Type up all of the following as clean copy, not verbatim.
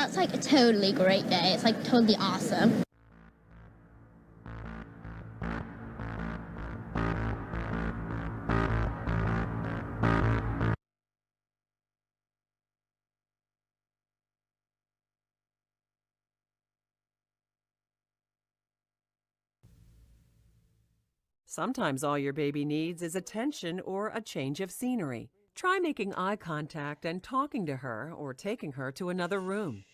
It's like a totally great day. It's like totally awesome. Sometimes all your baby needs is attention or a change of scenery. Try making eye contact and talking to her or taking her to another room.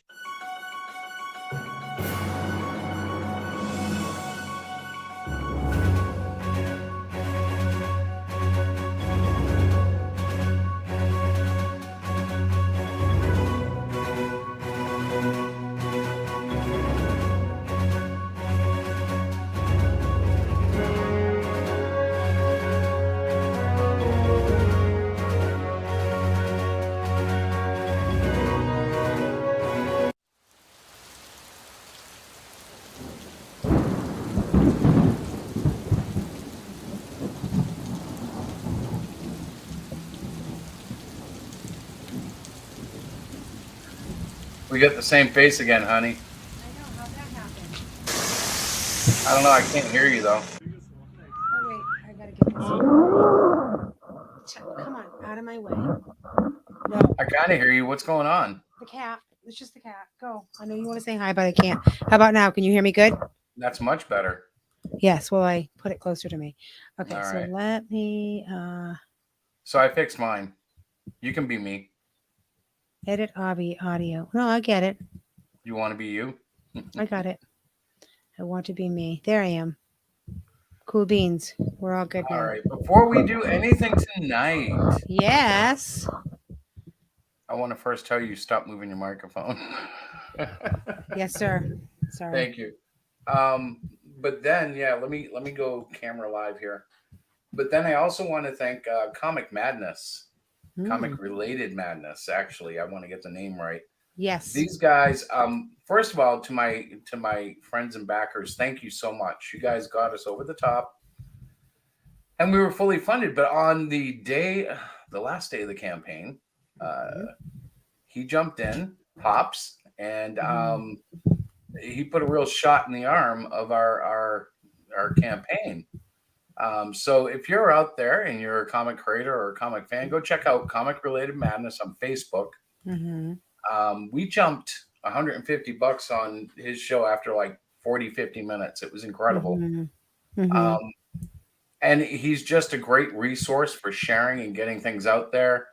We got the same face again, honey. I know. How'd that happen? I don't know. I can't hear you, though. Oh, wait. I gotta get this. Come on. Out of my way. No. I kind of hear you. What's going on? The cat. It's just the cat. Go. I know you want to say hi, but I can't. How about now? Can you hear me good? That's much better. Yes. Well, I put it closer to me. Okay. All so right. let me So I fixed mine. You can be me. edit audio. No, I get it. You want to be you? I got it. I want to be me. There I am. Cool beans. We're all good now. All right. Before we do anything tonight, Yes. I want to first tell you stop moving your microphone. Yes, sir. Sorry. Thank you. But then, yeah, let me go camera live here. But then I also want to thank Comic Madness, Comic Related Madness. Actually, I want to get the name right. Yes. These guys. First of all, to my friends and backers, thank you so much. You guys got us over the top, and we were fully funded. But on the last day of the campaign, he jumped in, Pops, and he put a real shot in the arm of our campaign. So if you're out there and you're a comic creator or a comic fan, go check out Comic Related Madness on Facebook. We jumped $150 on his show after like 40, 50 minutes. It was incredible. And he's just a great resource for sharing and getting things out there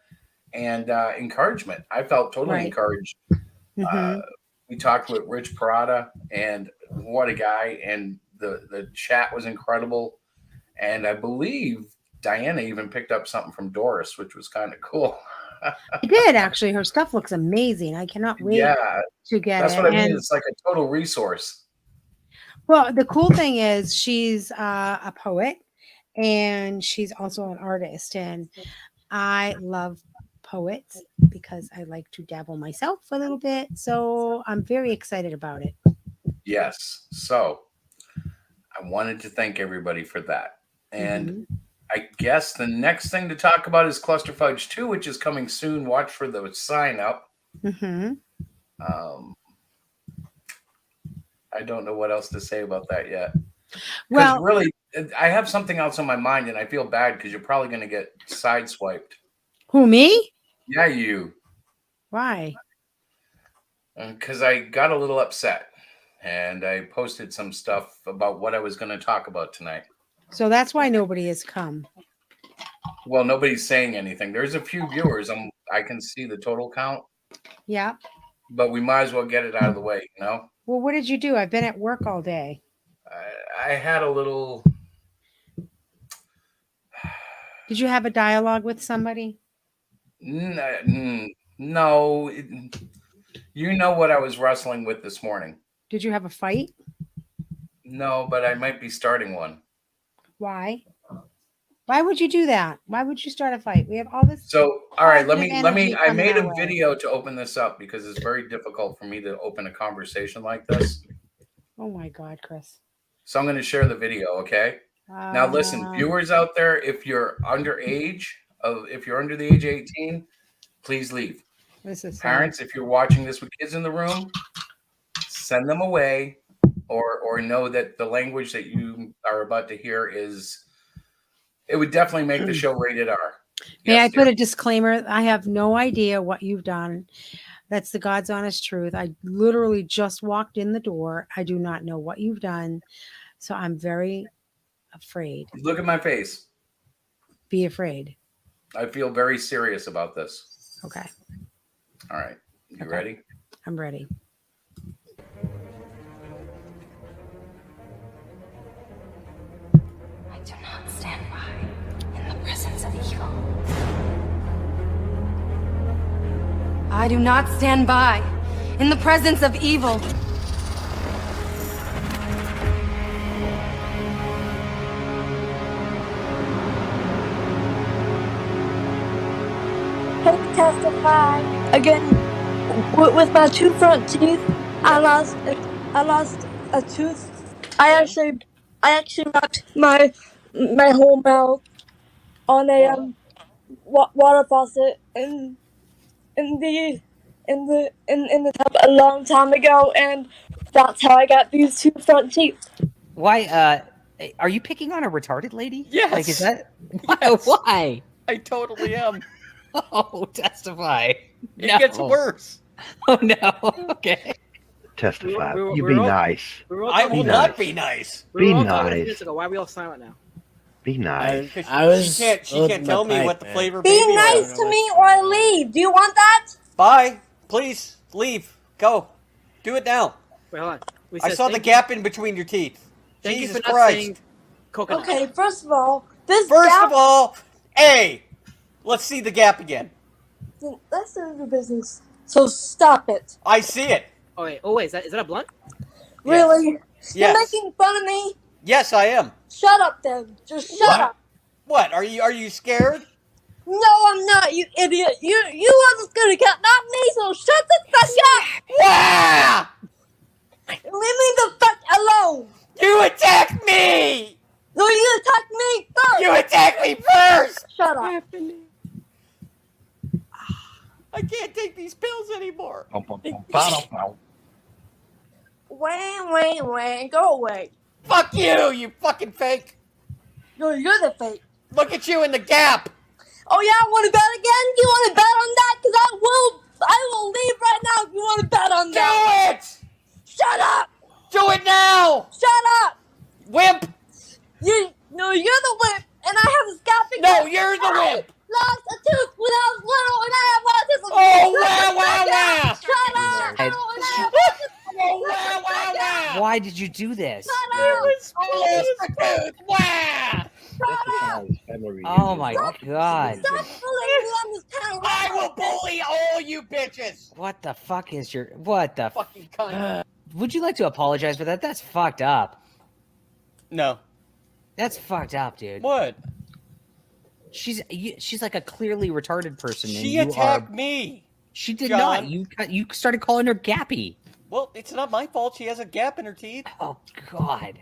and encouragement. I felt totally encouraged. We talked with Rich Parada, and what a guy. And the chat was incredible. And I believe Diana even picked up something from Doris, which was kind of cool. I did, actually. Her stuff looks amazing. I cannot wait to get that's it. what I mean. It's like a total resource. Well, the cool thing is she's a poet and she's also an artist. And I love poets because I like to dabble myself a little bit. So I'm very excited about it. Yes. So I wanted to thank everybody for that. And Mhm. I guess the next thing to talk about is Cluster Fudge 2, which is coming soon. Watch for the sign up. Mhm. I don't know what else to say about that yet. Because Well, really, I have something else on my mind, and I feel bad because you're probably going to get sideswiped. who, me? Yeah, you. Why? Because I got a little upset, and I posted some stuff about what I was going to talk about tonight. So that's why nobody has come. Well, nobody's saying anything. There's a few viewers. I can see the total count, Yeah. but we might as well get it out of the way, you know? Well, what did you do? I've been at work all day. I had a little... Did you have a dialogue with somebody? No. You know what I was wrestling with this morning. Did you have a fight? No, but I might be starting one. Why? Why would you do that? Why would you start a fight? We have all this. So, all right, let me. energy I coming made our a way. video to open this up because it's very difficult for me to open a conversation like this. Oh my God, Chris. So I'm going to share the video, okay? Now listen, viewers out there, if you're under the age of 18, please leave. This is Parents, if you're watching this with kids in the room, send them away, or know that the language that you are about to hear it would definitely make the show rated R. May Yes, I put dear. a disclaimer? I have no idea what you've done. That's the God's honest truth. I literally just walked in the door. I do not know what you've done. So I'm very afraid. Look at my face. Be afraid. I feel very serious about this. Okay. All right. You Okay. ready? I'm ready. I do not stand by in the presence of evil. I do not stand by in the presence of evil. I testify again with my two front teeth. I lost a tooth. I actually knocked my whole mouth on a water faucet in the tub a long time ago, and that's how I got these two front teeth. Why? Are you picking on a retarded lady? Yes. Like, is that Yes. why? I totally am. Oh, testify. It No. gets worse. Oh no. Okay. Testify. We were- You we be were all- nice. We were all I talking will Be about not nice. be nice. We were all Be talking nice. minutes ago. Why are we all silent now? Be nice. I was. She can't tell me what the flavor Be baby nice was. to me or leave. Do you want that? Bye. Please leave. Go. Do it now. Wait, hold on. We I said saw the thank you- gap in between your teeth. Thank Jesus you for not Christ. saying coconut. Okay, first of all, this First gap. of all, A. Let's see the gap again. That's none of your business. So stop it. I see it. Oh wait, is that a blunt? Really? Yes. You're making fun of me? Yes, I am. Shut up then. Just shut What? up. What? Are you scared? No, I'm not, you idiot. You are just gonna get not me, so shut the fuck up. Wah! Leave me the fuck alone. You attacked me! No, you attacked me first. You attacked me first! Shut up. I can't take these pills anymore. Wah. Go away. Fuck you fucking fake. No, you're the fake. Look at you in the gap. Oh yeah, want to bet again? You want to bet on that? Cause I will leave right now if you want to bet on Do that. it! Shut up. Do it now! Shut up. Wimp! No, you're the whip, and I have a scalp. No, you're the wimp! Lost a tooth when I was little, and I have autism. Oh, wow! Shut up. Hey. And I have autism. Oh, wow! Why did you do this? Shut up. I lost a tooth! Wow! Oh my God. Stop bullying me on this panel. I will bully all you bitches! What the fuck is your what the Fucking cunt. Would you like to apologize for that? That's fucked up. No. That's fucked up, dude. What? She's like a clearly retarded person. and She you attacked are, me. She did John. not. You started calling her Gappy. Well, it's not my fault. She has a gap in her teeth. Oh God.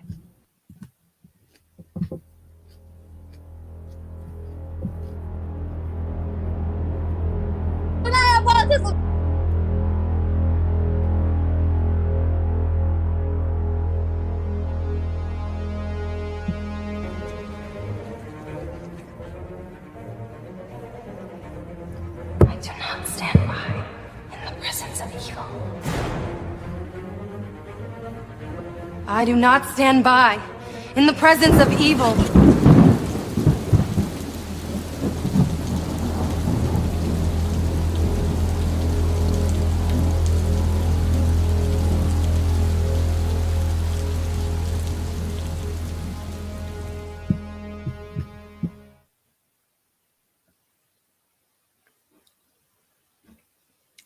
I do not stand by in the presence of evil. I do not stand by in the presence of evil.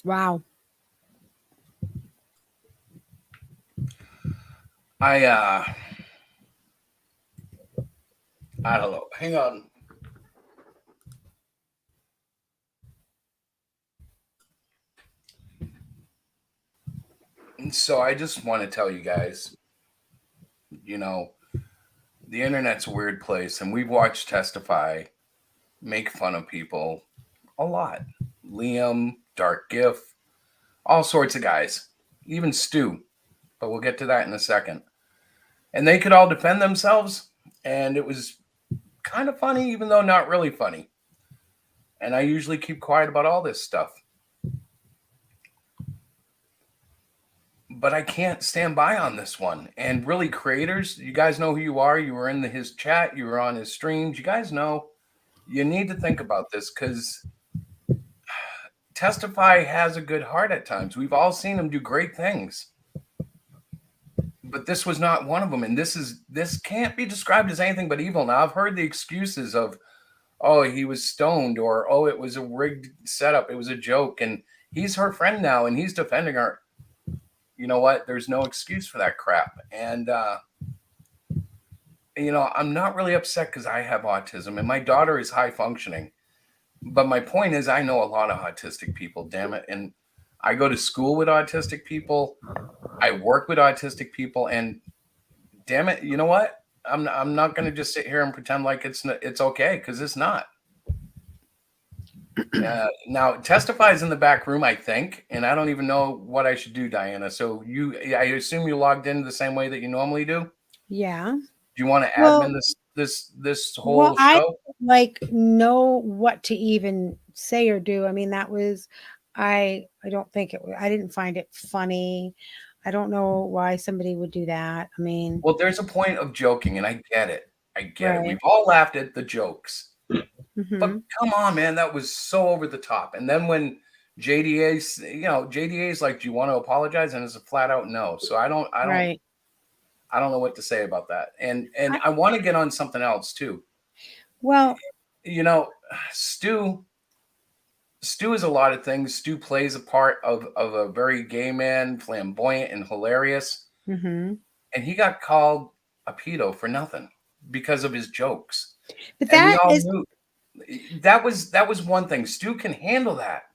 Wow. I don't know. Hang on. So I just want to tell you guys, you know, the internet's a weird place, and we've watched Testify make fun of people a lot. Liam, Dark Gif, all sorts of guys, even Stu, but we'll get to that in a second. And they could all defend themselves, and it was kind of funny, even though not really funny. And I usually keep quiet about all this stuff. But I can't stand by on this one. And really, creators, you guys know who you are. You were in his chat. You were on his streams. You guys know you need to think about this, because Testify has a good heart at times. We've all seen him do great things. But this was not one of them. And this can't be described as anything but evil. Now, I've heard the excuses of, oh, he was stoned, or, oh, it was a rigged setup. It was a joke. And he's her friend now, and he's defending her. You know what? There's no excuse for that crap. And, I'm not really upset because I have autism and my daughter is high functioning. But my point is, I know a lot of autistic people, damn it. And I go to school with autistic people. I work with autistic people. And damn it, you know what? I'm not going to just sit here and pretend like it's okay, because it's not. Now, Testify's in the back room, I think, and I don't even know what I should do, Diana. So I assume you logged in the same way that you normally do. Yeah. Do you want to admin this whole Well, I show? know what to even say or do. I mean, that was I don't think it was, I didn't find it funny. I don't know why somebody would do that. I mean, Well, there's a point of joking, and I get it. right. We've all laughed at the jokes. Mhm. But come on, man, that was so over the top. And then when JDA's like, "Do you want to apologize?" and it's a flat out no. So I don't Right. I don't know what to say about that. And I want to get on something else too. Well, Stu is a lot of things. Stu plays a part of a very gay man, flamboyant and hilarious. mhm. And he got called a pedo for nothing because of his jokes. But And we that all is knew that was one thing. Stu can handle that.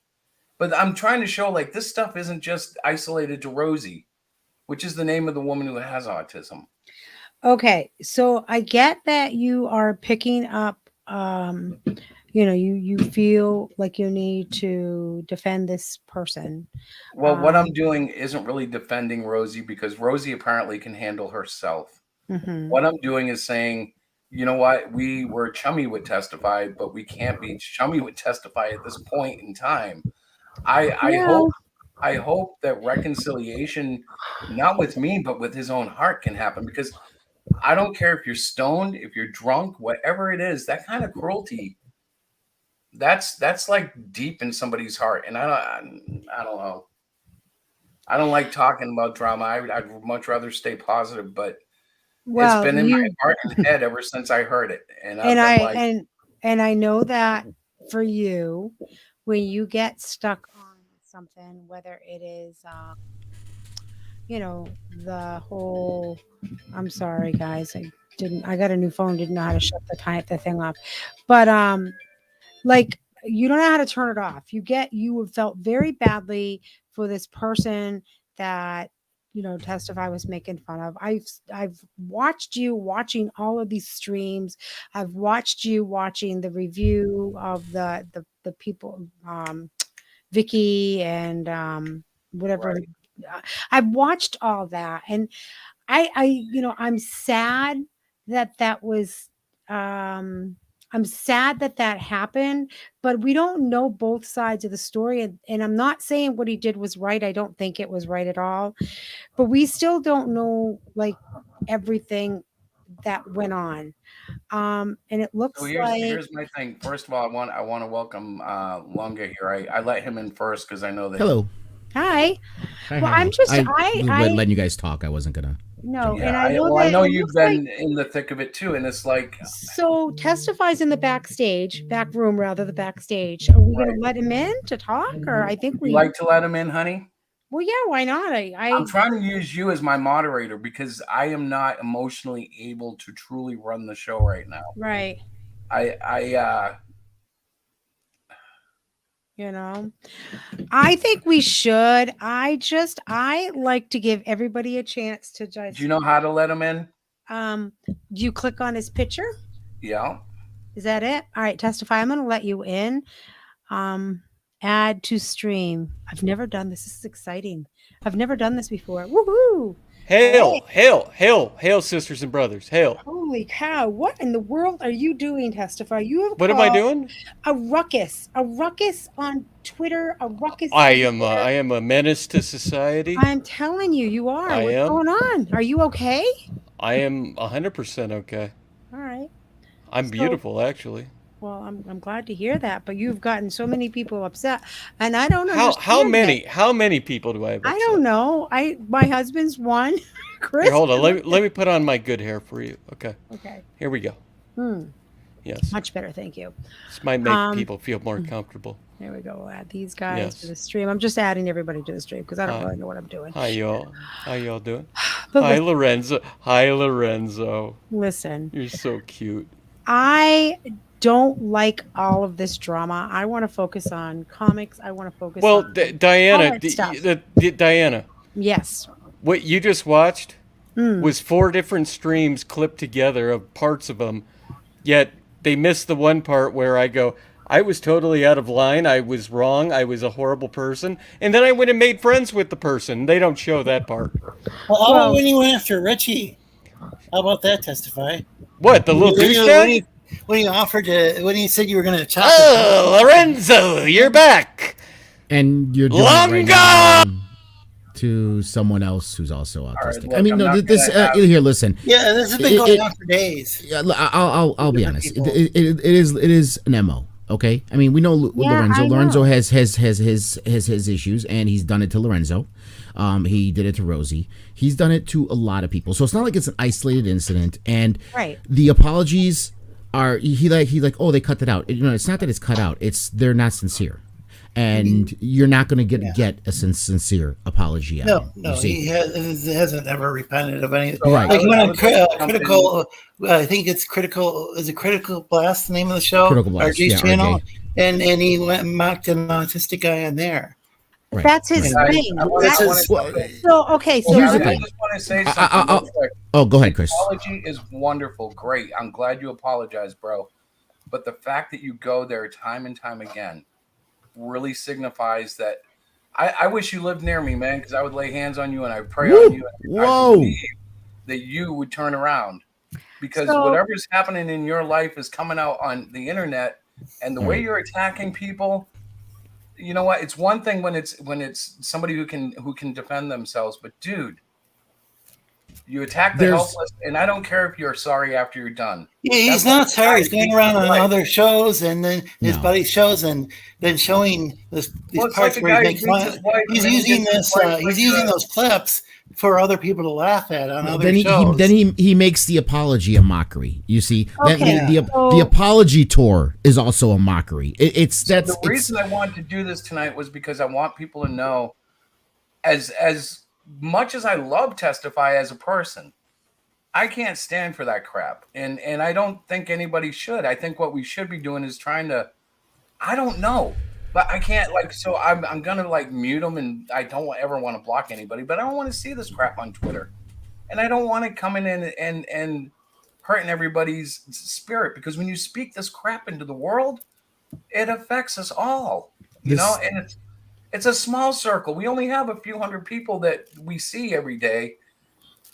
But I'm trying to show, like, this stuff isn't just isolated to Rosie, which is the name of the woman who has autism. okay. So I get that you are picking up you feel like you need to defend this person. Well, what I'm doing isn't really defending Rosie, because Rosie apparently can handle herself. Mhm. What I'm doing is saying, you know what, we were chummy with Testify, but we can't be chummy with Testify at this point in time. I hope that reconciliation, not with me, but with his own heart, can happen, because I don't care if you're stoned, if you're drunk, whatever it is, that kind of cruelty, that's like deep in somebody's heart. And I don't know. I don't like talking about drama. I'd much rather stay positive, but it's Well, been in my heart and head ever since I heard it. And I've been like, I know that for you, when you get stuck on something, whether it is the whole I'm sorry guys, I got a new phone, didn't know how to shut the thing off. But like, you don't know how to turn it off. You have felt very badly for this person that Testify was making fun of. I've watched you watching all of these streams. I've watched you watching the review of the people Vicky and whatever. Right. I've watched all that, and I'm sad that that was. I'm sad that that happened, but we don't know both sides of the story, and I'm not saying what he did was right. I don't think it was right at all, but we still don't know like everything that went on. And it So looks here's like here's my thing. First of all, I want to welcome Lunga here. I let him in first because I know that. Hello. hi. Hi, Well, hi. I'm just I was I letting you guys talk. I wasn't gonna. no, Yeah, and I know I that know it you've looks like been in the thick of it too, and it's like, so testifies in the back room rather the backstage. Are we right. gonna let him in to talk, or I think Would you we? like to let him in, honey? Well, yeah, why not? I'm trying to use you as my moderator because I am not emotionally able to truly run the show right now. Right. I I think we should. I like to give everybody a chance to just. Do you know how to let him in? Do you click on his picture? Yeah. Is that it? All right, testify. I'm going to let you in. Add to stream. I've never done this. This is exciting. I've never done this before. Woohoo! Hail, hail, hail, hail, sisters and brothers, hail. Holy cow! What in the world are you doing, testify? You have What am I caused doing? a ruckus on Twitter. A ruckus. I am a menace to society. I'm telling you, you are. I What's am. going on? Are you okay? I am 100% okay. All right. I'm beautiful, actually. Well, I'm glad to hear that, but you've gotten so many people upset, and I don't understand. How many people do I have? I don't know. My husband's one. Chris. Here, hold on. Let me put on my good hair for you. Okay. Okay. Here we go. Yes. Much better, thank you. This might make people feel more comfortable. There we go. We'll add these guys to the stream. I'm just adding everybody to the stream because I don't really know what I'm doing. Hi, y'all. How y'all doing? But Hi, Lorenzo. Hi, Lorenzo. Listen. You're so cute. I don't like all of this drama. I want to focus on comics. I want to focus on Diana, Diana. Yes. What you just watched was 4 different streams clipped together of parts of them, yet they missed the one part where I go, I was totally out of line. I was wrong. I was a horrible person. And then I went and made friends with the person. They don't show that part. Well, how about when you went after Richie? How about that, testify? What, the little douchebag? When he offered to, when he said you were going to chop. Oh, Lorenzo, you're back. And you're doing it right now to someone else who's also autistic. Look, I mean, no, this here. Listen. Yeah, this has been going on for days. Yeah, I'll be honest. It is an MO. Okay, I mean we know Lorenzo. Lorenzo has his issues, and he's done it to Lorenzo. He did it to Rosie. He's done it to a lot of people. So it's not like it's an isolated incident. And the apologies are he like oh, they cut that out. It's not that it's cut out. It's they're not sincere. And you're not going to get a sincere apology out of him. No, he hasn't ever repented of anything. Right. Like when critical, I think it's critical. Is it Critical Blast the name of the show? Critical Blast, RG's channel, RJ. and he went and mocked an autistic guy on there. Right. That's his thing. So here's the thing. I just want to say something. Oh, go ahead, Chris. Apology is wonderful, great. I'm glad you apologize, bro. But the fact that you go there time and time again really signifies that I wish you lived near me, man, because I would lay hands on you and I pray on you. And I believe that you would turn around, because whatever's happening in your life is coming out on the internet, and the way you're attacking people. You know what? It's one thing when it's somebody who can defend themselves, but dude, you attack the helpless, and I don't care if you're sorry after you're done. Yeah, he's not sorry. He's going around on other shows and then his buddy shows and then showing these parts where he makes fun. He's using this. He's using those clips for other people to laugh at on other shows. Then he makes the apology a mockery. You see, the apology tour is also a mockery. The reason I wanted to do this tonight was because I want people to know, as much as I love Testify as a person, I can't stand for that crap, and I don't think anybody should. I think what we should be doing is trying to, I don't know, but I can't so I'm gonna mute them, and I don't ever want to block anybody, but I don't want to see this crap on Twitter, and I don't want it coming in and hurting everybody's spirit, because when you speak this crap into the world, it affects us all, and It's a small circle. We only have a few hundred people that we see every day.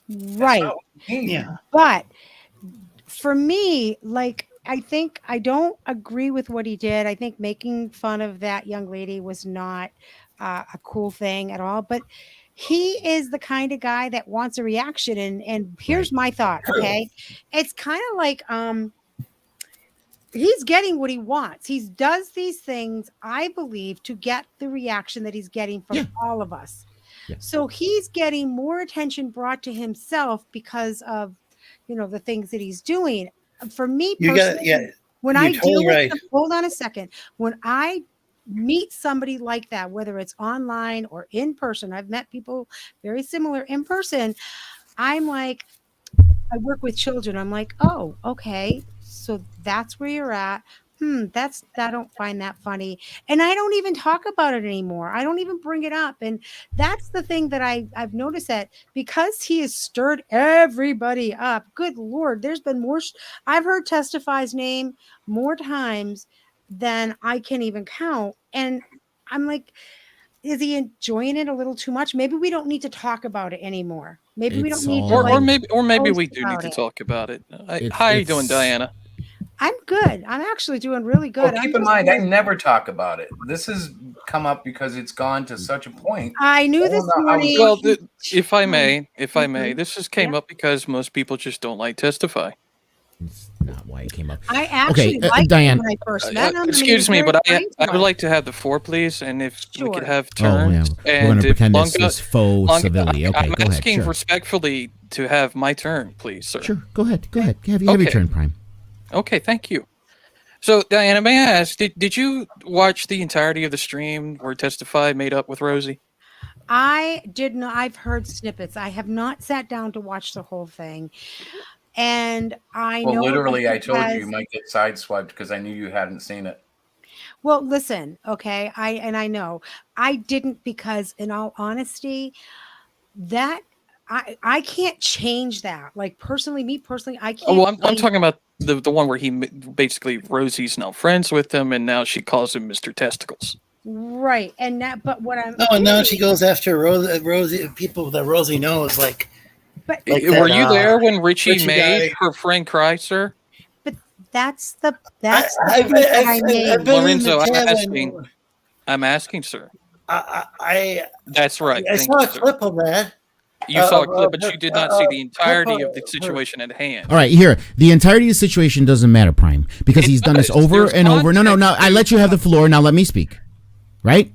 Right. Yeah. But for me, like, I think I don't agree with what he did. I think making fun of that young lady was not a cool thing at all. But he is the kind of guy that wants a reaction. And here's my thought. Okay. It's kind of like he's getting what he wants. He does these things, I believe, to get the reaction that he's getting from all of us. Yeah. So he's getting more attention brought to himself because of, the things that he's doing. For me personally, when I deal with them, hold on a second. When I meet somebody like that, whether it's online or in person, I've met people very similar in person. I'm like, I work with children. I'm like, oh, okay. So that's where you're at. I don't find that funny. And I don't even talk about it anymore. I don't even bring it up. And that's the thing that I've noticed, that because he has stirred everybody up. Good Lord, there's been more. I've heard Testify's name more times than I can even count. And I'm like, is he enjoying it a little too much? Maybe we don't need to talk about it anymore. Maybe we don't need to. Or maybe we do need to talk about it. How are you doing, Diana? I'm good. I'm actually doing really good. Well, keep in mind, I never talk about it. This has come up because it's gone to such a point. I knew this morning. Well, if I may, this just came up because most people just don't like Testify. It's not why it came up. I actually liked Diane, him when I first met him. Excuse me, but I would like to have the floor, please, and if we could have turns. We're going to pretend this is faux civility. Okay, I'm go ahead. asking Sure. respectfully to have my turn, please, sir. Sure, go ahead. Have your turn, Prime. Okay, thank you. So, Diana, may I ask, did you watch the entirety of the stream where Testify made up with Rosie? I did not. I've heard snippets. I have not sat down to watch the whole thing. And I know. Literally, I told you might get sideswiped because I knew you hadn't seen it. Well, listen, okay. I know I didn't, because in all honesty, that I can't change that. Like me personally, I can't. Oh, well, I'm talking about the one where he basically Rosie's now friends with him, and now she calls him Mr. Testicles. Right, and that. But what I'm. Oh, and now she goes after Rosie, people that Rosie knows, like. But were you there when Richie made her friend cry, sir? But that's the I made. Lorenzo, I'm asking, sir. That's right. I saw a clip of that. You saw a clip, but you did not see the entirety of the situation at hand. All right, here. The entirety of the situation doesn't matter, Prime, because he's done this over and over. No. I let you have the floor. Now let me speak. Right?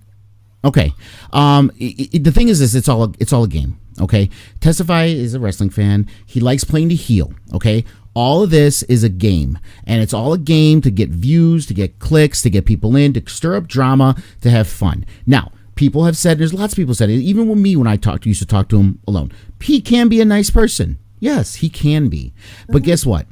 Okay. The thing is this: it's all a game. Okay. Testify is a wrestling fan. He likes playing to heel. Okay. All of this is a game, and it's all a game to get views, to get clicks, to get people in, to stir up drama, to have fun. Now, people have said, there's lots of people said it, even with me when I used to talk to him alone. He can be a nice person. Yes, he can be. But guess what?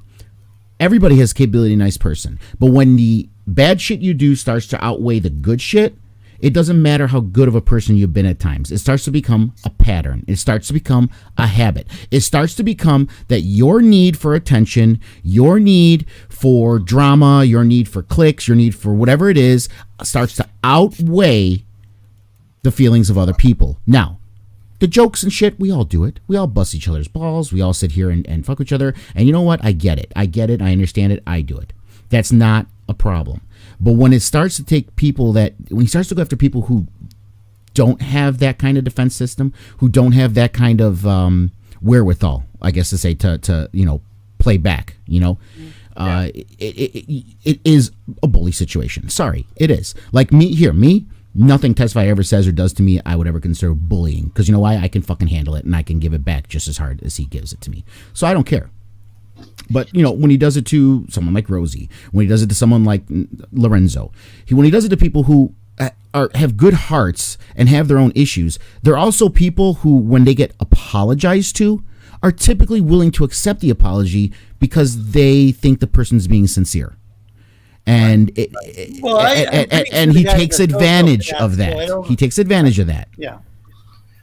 Everybody has capability, nice person. But when the bad shit you do starts to outweigh the good shit, it doesn't matter how good of a person you've been at times. It starts to become a pattern. It starts to become a habit. It starts to become that your need for attention, your need for drama, your need for clicks, your need for whatever it is, starts to outweigh the feelings of other people. Now, the jokes and shit, we all do it. We all bust each other's balls. We all sit here and fuck each other. And you know what? I get it. I understand it. I do it. That's not a problem. But when it starts to take people when he starts to go after people who don't have that kind of defense system, who don't have that kind of wherewithal, I guess to say, to play back, it is a bully situation. Sorry, it is. Like me, nothing Testify ever says or does to me I would ever consider bullying, because you know why? I can fucking handle it, and I can give it back just as hard as he gives it to me. So I don't care. But, when he does it to someone like Rosie, when he does it to someone like Lorenzo, when he does it to people who have good hearts and have their own issues, they're also people who, when they get apologized to, are typically willing to accept the apology because they think the person's being sincere. And he takes advantage of that. He takes advantage of that. Yeah.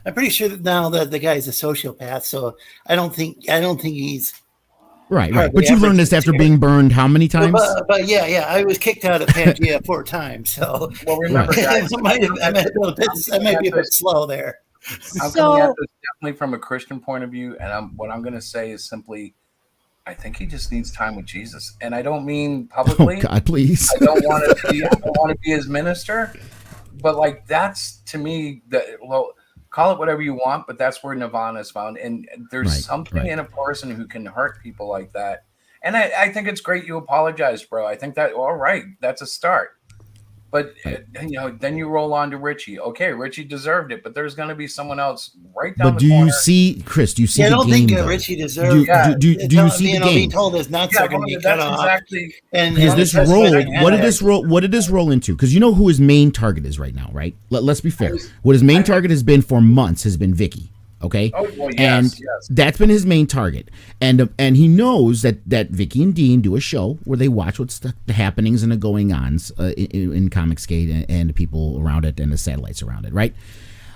I'm pretty sure that now that the guy's a sociopath, so I don't think he's Right. But you learned this after being burned how many times? But yeah, I was kicked out of Pangea 4 times. So well, remember, guys, I might be a bit slow there. I'm coming at this definitely from a Christian point of view, and what I'm going to say is simply, I think he just needs time with Jesus, and I don't mean publicly. Oh God, please! I don't want to be his minister, but like that's to me call it whatever you want, but that's where nirvana is found, and there's something in a person who can hurt people like that, and I think it's great you apologized, bro. I think that all right, that's a start. But then you roll on to Richie. Okay, Richie deserved it, but there's going to be someone else right down the corner. You see, Chris? Do you see? I the don't game, think though? Richie deserved. Do you see the game? Being told his nuts are going to be cut off. Exactly. And because this role, what did this roll into? Because you know who his main target is right now, right? Let's be fair. What his main target has been for months has been Vicky. Okay, and that's been his main target, and he knows that Vicky and Dean do a show where they watch what's the happenings and the going ons in Comicsgate and the people around it and the satellites around it, right?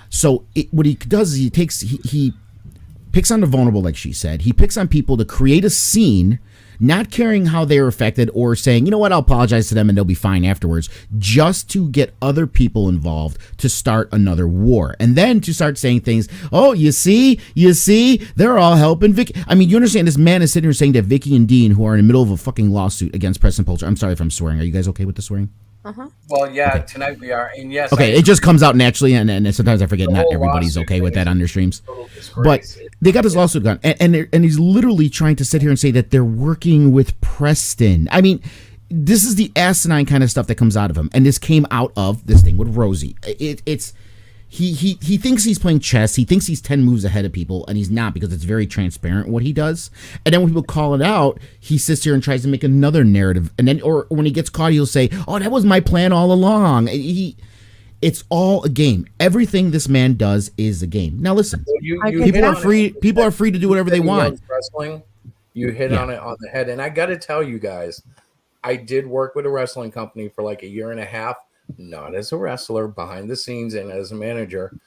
So what he does is he picks on the vulnerable, like she said. He picks on people to create a scene, not caring how they're affected or saying, you know what, I'll apologize to them and they'll be fine afterwards, just to get other people involved to start another war. And then to start saying things, oh, you see, they're all helping Vicky. I mean, you understand this man is sitting here saying that Vicky and Dean, who are in the middle of a fucking lawsuit against Preston Poulter. I'm sorry if I'm swearing. Are you guys okay with the swearing? Well, yeah, tonight we are, and yes. Okay, it just comes out naturally, and sometimes I forget not everybody's okay with that on their streams. But they got this lawsuit gone, and he's literally trying to sit here and say that they're working with Preston. I mean, this is the asinine kind of stuff that comes out of him, and this came out of this thing with Rosie. He thinks he's playing chess. He thinks he's 10 moves ahead of people, and he's not, because it's very transparent what he does. And then when people call it out, he sits here and tries to make another narrative. And then, or when he gets caught, he'll say, "Oh, that was my plan all along." It's all a game. Everything this man does is a game. Now, listen, people are free. People are free to do whatever they want. Wrestling, you hit on it on the head, and I got to tell you guys, I did work with a wrestling company for like a year and a half. Not as a wrestler, behind the scenes and as a manager.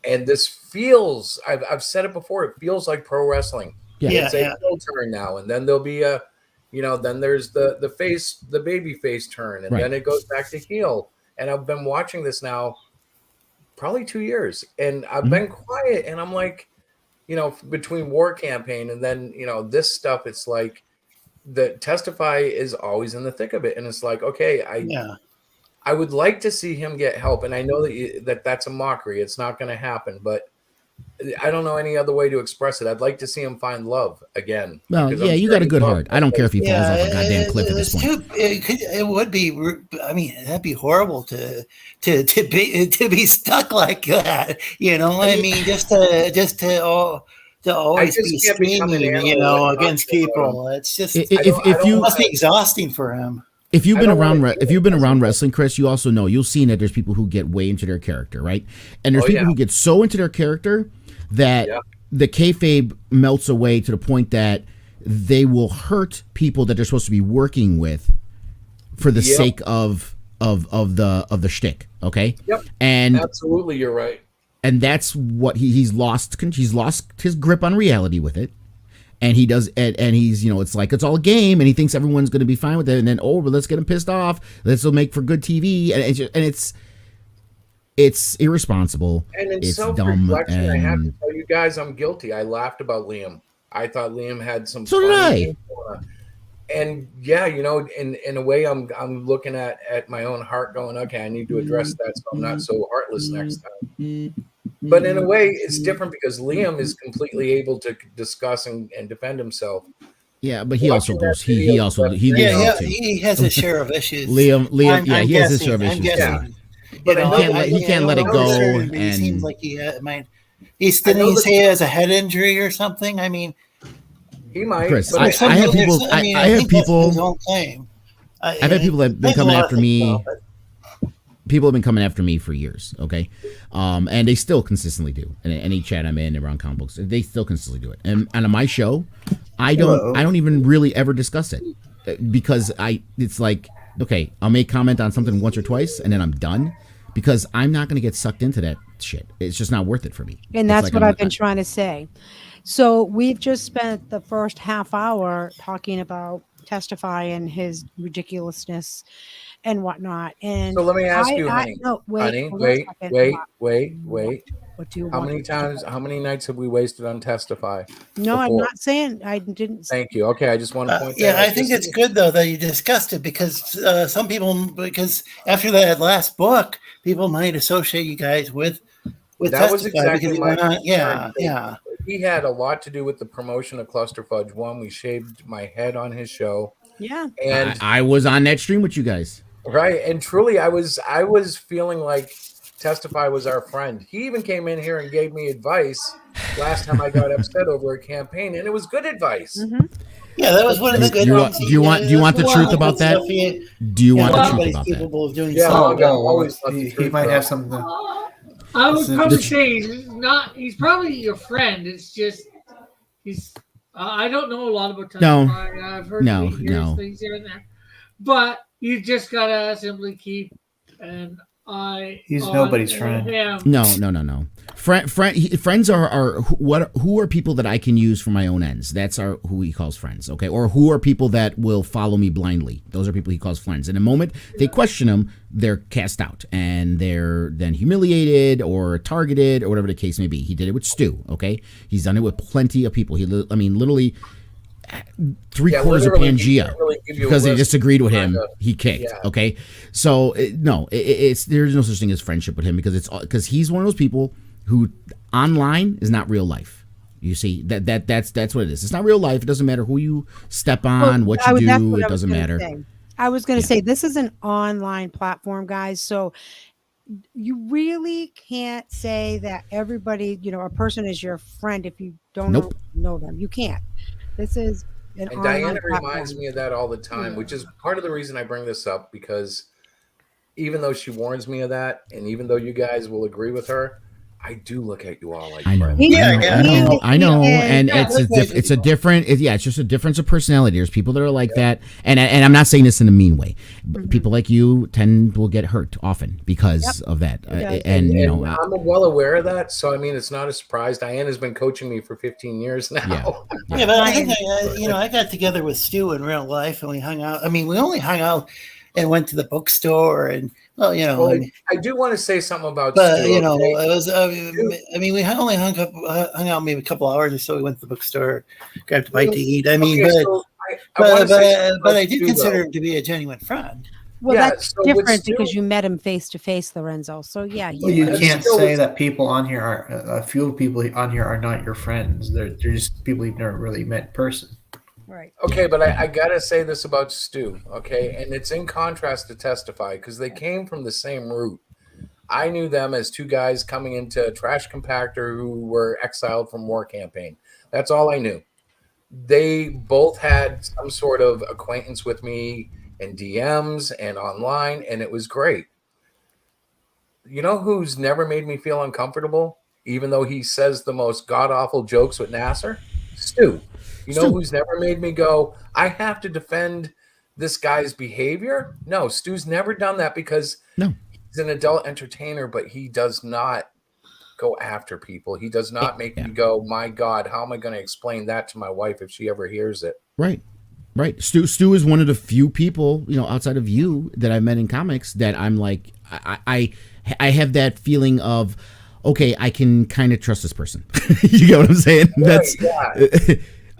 And this feels, I've said it before, it feels like pro wrestling. It's a heel turn now. And then there'll be then there's the baby face turn. And then it goes back to heel. And I've been watching this now probably 2 years. And I've been quiet. And I'm like, between War Campaign and then, this stuff, it's like the Testify is always in the thick of it. And it's like, okay, I would like to see him get help, and I know that that's a mockery. It's not going to happen, but I don't know any other way to express it. I'd like to see him find love again. Well, yeah, you got a good heart. I don't care if he falls off a goddamn cliff at this point. It would be. I mean, that'd be horrible to be stuck like that. I mean, just to always be screaming, against people. It's just it must be exhausting for him. If you've been around wrestling, Chris, you also know, you'll see that there's people who get way into their character, right? And there's people who get so into their character that the kayfabe melts away to the point that they will hurt people that they're supposed to be working with for the sake of the shtick. Okay. Yep. And absolutely, you're right. And that's what he's lost. He's lost his grip on reality with it. And he does, and he's, it's like it's all a game, and he thinks everyone's going to be fine with it. And then, but let's get him pissed off. This will make for good TV, and it's irresponsible. And in it's self-reflection, dumb. I have to tell you guys, I'm guilty. I laughed about Liam. I thought Liam had some. So did I. And yeah, in a way, I'm looking at my own heart, going, okay, I need to address that, so I'm not so heartless next time. But in a way, it's different because Liam is completely able to discuss and defend himself. Yeah, but he also goes. He has his share of issues. Liam, he has his share of issues. But he can't let it go. And it seems like he has a head injury or something. I mean, he might. Chris, I have people. I have people. I've had people that have been coming after me. People have been coming after me for years, okay? And they still consistently do. In any chat I'm in around comic books, they still consistently do it. And on my show, I don't even really ever discuss it because it's like, okay, I'll make comment on something once or twice and then I'm done because I'm not going to get sucked into that shit. It's just not worth it for me. And that's what I've been trying to say. So we've just spent the first half hour talking about Testify and his ridiculousness and whatnot. And so let me ask you, honey. No, wait. What do you how want? how many nights have we wasted on Testify? No, I'm not saying I didn't. Thank you. Okay, I just want to point that yeah, out. I think it's good though that you discussed it because some people, because after that last book, people might associate you guys with that Testify was exactly my yeah. He had a lot to do with the promotion of Cluster Fudge. One, we shaved my head on his show. Yeah, and I was on that stream with you guys. Right, and truly, I was feeling like Testify was our friend. He even came in here and gave me advice last time I got upset over a campaign, and it was good advice. Mm-hmm. Yeah, that was one of the good ones. Do you want the truth about that? Do you want the truth about capable of doing he might have something. I would probably say he's probably your friend. It's just he's. I don't know a lot about Testify. I've heard things here and there, but you just gotta simply keep an eye. He's nobody's friend. No. Friends are who are people that I can use for my own ends. That's who he calls friends, okay? Or who are people that will follow me blindly. Those are people he calls friends. In a moment they question him, they're cast out and they're then humiliated or targeted or whatever the case may be. He did it with Stu, okay? He's done it with plenty of people. literally 3/4 of Pangea because they disagreed with him. He kicked. Yeah. Okay, so there's no such thing as friendship with him because he's one of those people who online is not real life. You see that's what it is. It's not real life. It doesn't matter who you step on, what you do. It doesn't matter. I was going to say this is an online platform, guys. So you really can't say that everybody, a person is your friend if you don't know them. You can't. This is an and Diana reminds me of that all the time, which is part of the reason I bring this up, because even though she warns me of that, and even though you guys will agree with her, I do look at you all like friends. I know, and it's a different. It's just a difference of personality. There's people that are like that, and I'm not saying this in a mean way. But people like you will get hurt often because of that, and I'm well aware of that. So I mean, it's not a surprise. Diana's been coaching me for 15 years now. Yeah, but I think I got together with Stu in real life, and we hung out. I mean, we only hung out and went to the bookstore and. I do want to say something about. But Stu, it was. We only hung out maybe a couple hours or so. We went to the bookstore, grabbed a bite to eat. I do consider him to be a genuine friend. Well, that's different because you met him face to face, Lorenzo. So yeah, you can't say that people on here are a few people on here are not your friends. They're just people you've never really met in person. Right. Okay, but I gotta say this about Stu, okay, and it's in contrast to Testify because they came from the same root. I knew them as two guys coming into a trash compactor who were exiled from war campaign. That's all I knew. They both had some sort of acquaintance with me in DMs and online, and it was great. You know who's never made me feel uncomfortable, even though he says the most god-awful jokes with Nasser? Stu. You know who's never made me go, I have to defend this guy's behavior? No, Stu's never done that because he's an adult entertainer, but he does not go after people. He does not make me go, my God, how am I going to explain that to my wife if she ever hears it? Right. Stu is one of the few people, outside of you that I've met in comics that I'm like, I have that feeling of, okay, I can kind of trust this person. You get what I'm saying? That's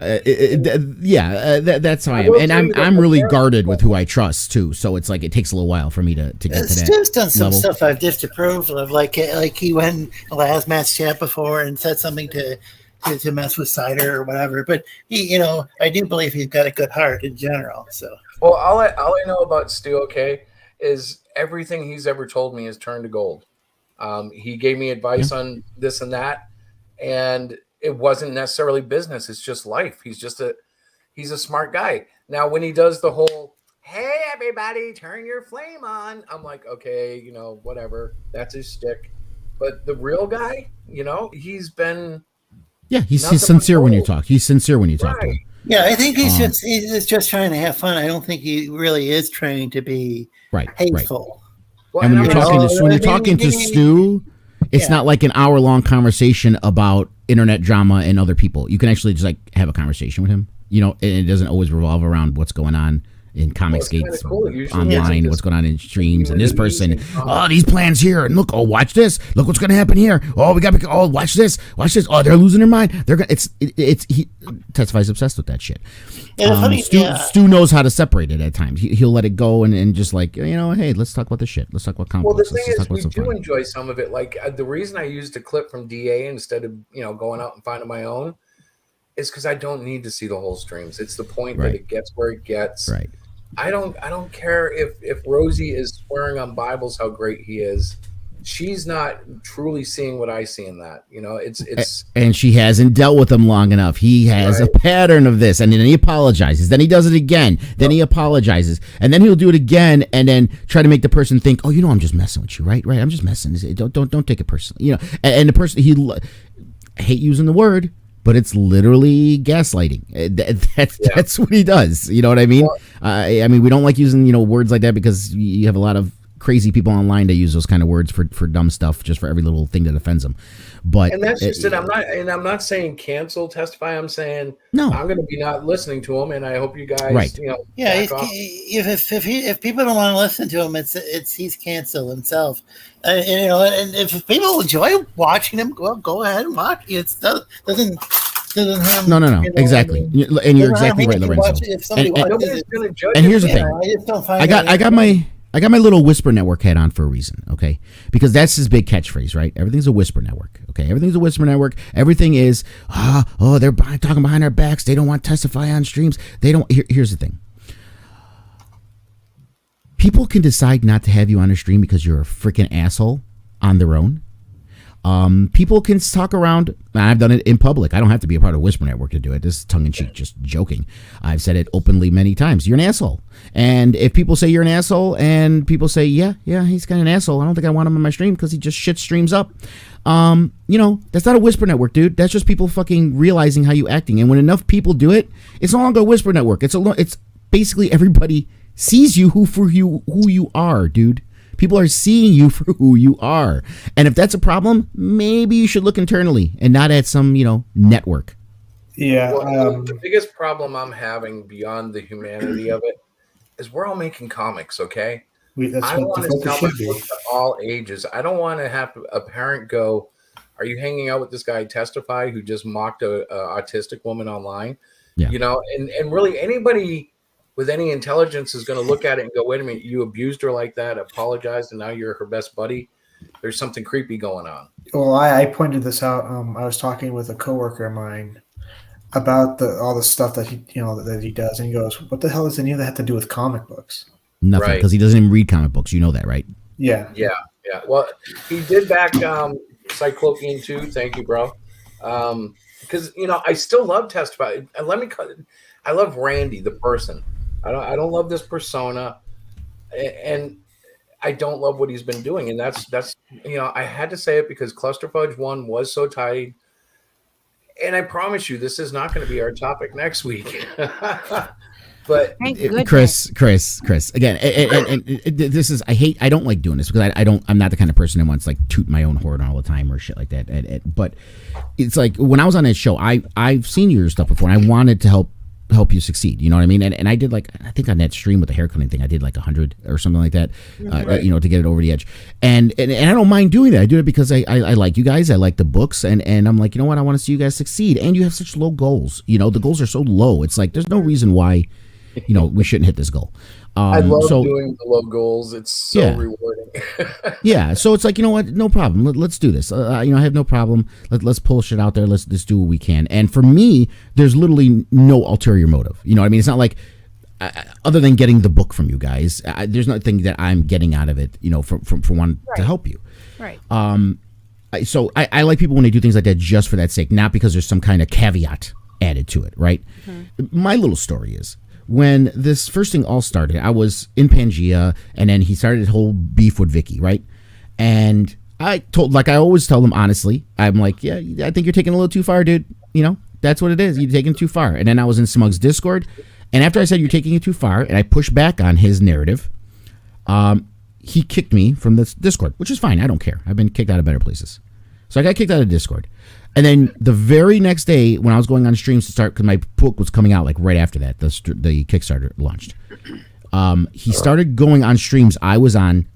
that's how I am, and I'm really guarded with who I trust too. So it's like it takes a little while for me to get to that. Stu's done some stuff I've disapproved of, like he went in the last match chat before and said something to mess with Cider or whatever. But he, I do believe he's got a good heart in general. So well, all I know about Stu, okay, is everything he's ever told me is turned to gold. He gave me advice on this and that, and it wasn't necessarily business. It's just life. He's a smart guy. Now, when he does the whole, hey, everybody, turn your flame on, I'm like, okay, whatever. That's his shtick. But the real guy, he's been. Yeah, he's sincere when you talk. He's sincere when you talk to him. Yeah, I think he's just trying to have fun. I don't think he really is trying to be hateful. Well, and when you're talking to Stu, It's not like an hour-long conversation about internet drama and other people. You can actually just like have a conversation with him, you know, and it doesn't always revolve around what's going on in Comicsgate online, what's going on in streams, and this person, oh, these plans here, and look, oh, watch this, look what's going to happen here, oh, we got, oh, watch this, oh, they're losing their mind, they're gonna, he Testify's obsessed with that shit. Stu knows how to separate it at times. He'll let it go and just like, you know, hey, let's talk about this shit, let's talk about comic books. Well, the thing is, we do enjoy some of it. Like the reason I used a clip from DA instead of, you know, going out and finding my own is because I don't need to see the whole streams. It's the point that it gets where it gets. Right. I don't care if Rosie is swearing on Bibles how great he is. She's not truly seeing what I see in that. You know, it's and she hasn't dealt with him long enough. He has a pattern of this, and then he apologizes. Then he does it again. Then he apologizes, and then he'll do it again, and then try to make the person think, oh, you know, I'm just messing with you, right? I'm just messing. Don't take it personally, you know. And the person I hate using the word, but it's literally gaslighting. That's what he does. You know what I mean? I mean, we don't like using, you know, words like that because you have a lot of crazy people online that use those kind of words for dumb stuff, just for every little thing that offends them. But and that's just it. I'm not saying cancel Testify. I'm saying no. I'm going to be not listening to him, and I hope you guys, you know, if people don't want to listen to him, it's he's canceled himself. You know, and if people enjoy watching him, go ahead and watch. It doesn't harm. No, exactly. And you're exactly right, Lorenzo. And here's the thing. I got my little Whisper Network hat on for a reason, okay? Because that's his big catchphrase, right? Everything's a Whisper Network, okay? Everything's a Whisper Network. Everything is, they're talking behind our backs. They don't want to testify on streams. They don't. Here's the thing. People can decide not to have you on a stream because you're a freaking asshole on their own. People can talk around. I've done it in public. I don't have to be a part of Whisper Network to do it. This is tongue-in-cheek, just joking. I've said it openly many times. You're an asshole. And if people say you're an asshole and people say, yeah, he's kind of an asshole, I don't think I want him on my stream because he just shit streams up. You know, that's not a Whisper Network, dude. That's just people fucking realizing how you acting. And when enough people do it, it's no longer a Whisper Network. It's basically everybody sees you who you are, dude. People are seeing you for who you are. And if that's a problem, maybe you should look internally and not at some, you know, network. Yeah. Well, the biggest problem I'm having beyond the humanity of it is we're all making comics, okay? I want to sell my books to all ages. I don't want to have a parent go, are you hanging out with this guy Testify who just mocked a autistic woman online? Yeah. You know, and really anybody with any intelligence is going to look at it and go, wait a minute, you abused her like that, apologized, and now you're her best buddy. There's something creepy going on. Well, I pointed this out. I was talking with a coworker of mine about all the stuff that he does, and he goes, "What the hell does any of that have to do with comic books?" Nothing, because he doesn't even read comic books. You know that, right? Yeah. Well, he did back Cyclopean too. Thank you, bro. Because you know, I still love Testify. I love Randy, the person. I don't love this persona, and I don't love what he's been doing. And that's you know, I had to say it because Clusterfudge 1 was so tight. And I promise you, this is not going to be our topic next week. But Chris, again, and this is, I don't like doing this because I'm not the kind of person that wants like toot my own horn all the time or shit like that. But it's like when I was on that show, I've seen your stuff before, and I wanted to help you succeed, you know what I mean? And I did, like, I think on that stream with the haircutting thing, I did like 100 or something like that, you know, to get it over the edge. And I don't mind doing that. I do it because I like you guys. I like the books, and I'm like, you know what? I want to see you guys succeed. And you have such low goals. You know, the goals are so low. It's like there's no reason why, you know, we shouldn't hit this goal. I love doing the low goals. It's so rewarding. Yeah. So it's like, you know what? No problem. Let's do this. You know, I have no problem. Let's pull shit out there. Let's do what we can. And for me, there's literally no ulterior motive. You know what I mean? It's not like, other than getting the book from you guys, there's nothing that I'm getting out of it, you know, for one to help you. Right. So I like people when they do things like that just for that sake, not because there's some kind of caveat added to it, right? Mm-hmm. My little story is, when this first thing all started, I was in Pangea, and then he started his whole beef with Vicky, right? And I always tell him honestly, I'm like, yeah, I think you're taking a little too far, dude. You know, that's what it is. You're taking it too far. And then I was in Smug's Discord, and after I said you're taking it too far, and I pushed back on his narrative, he kicked me from this Discord, which is fine. I don't care. I've been kicked out of better places. So I got kicked out of Discord. And then the very next day when I was going on streams to start, because my book was coming out like right after that, the Kickstarter launched. He started going on streams I was on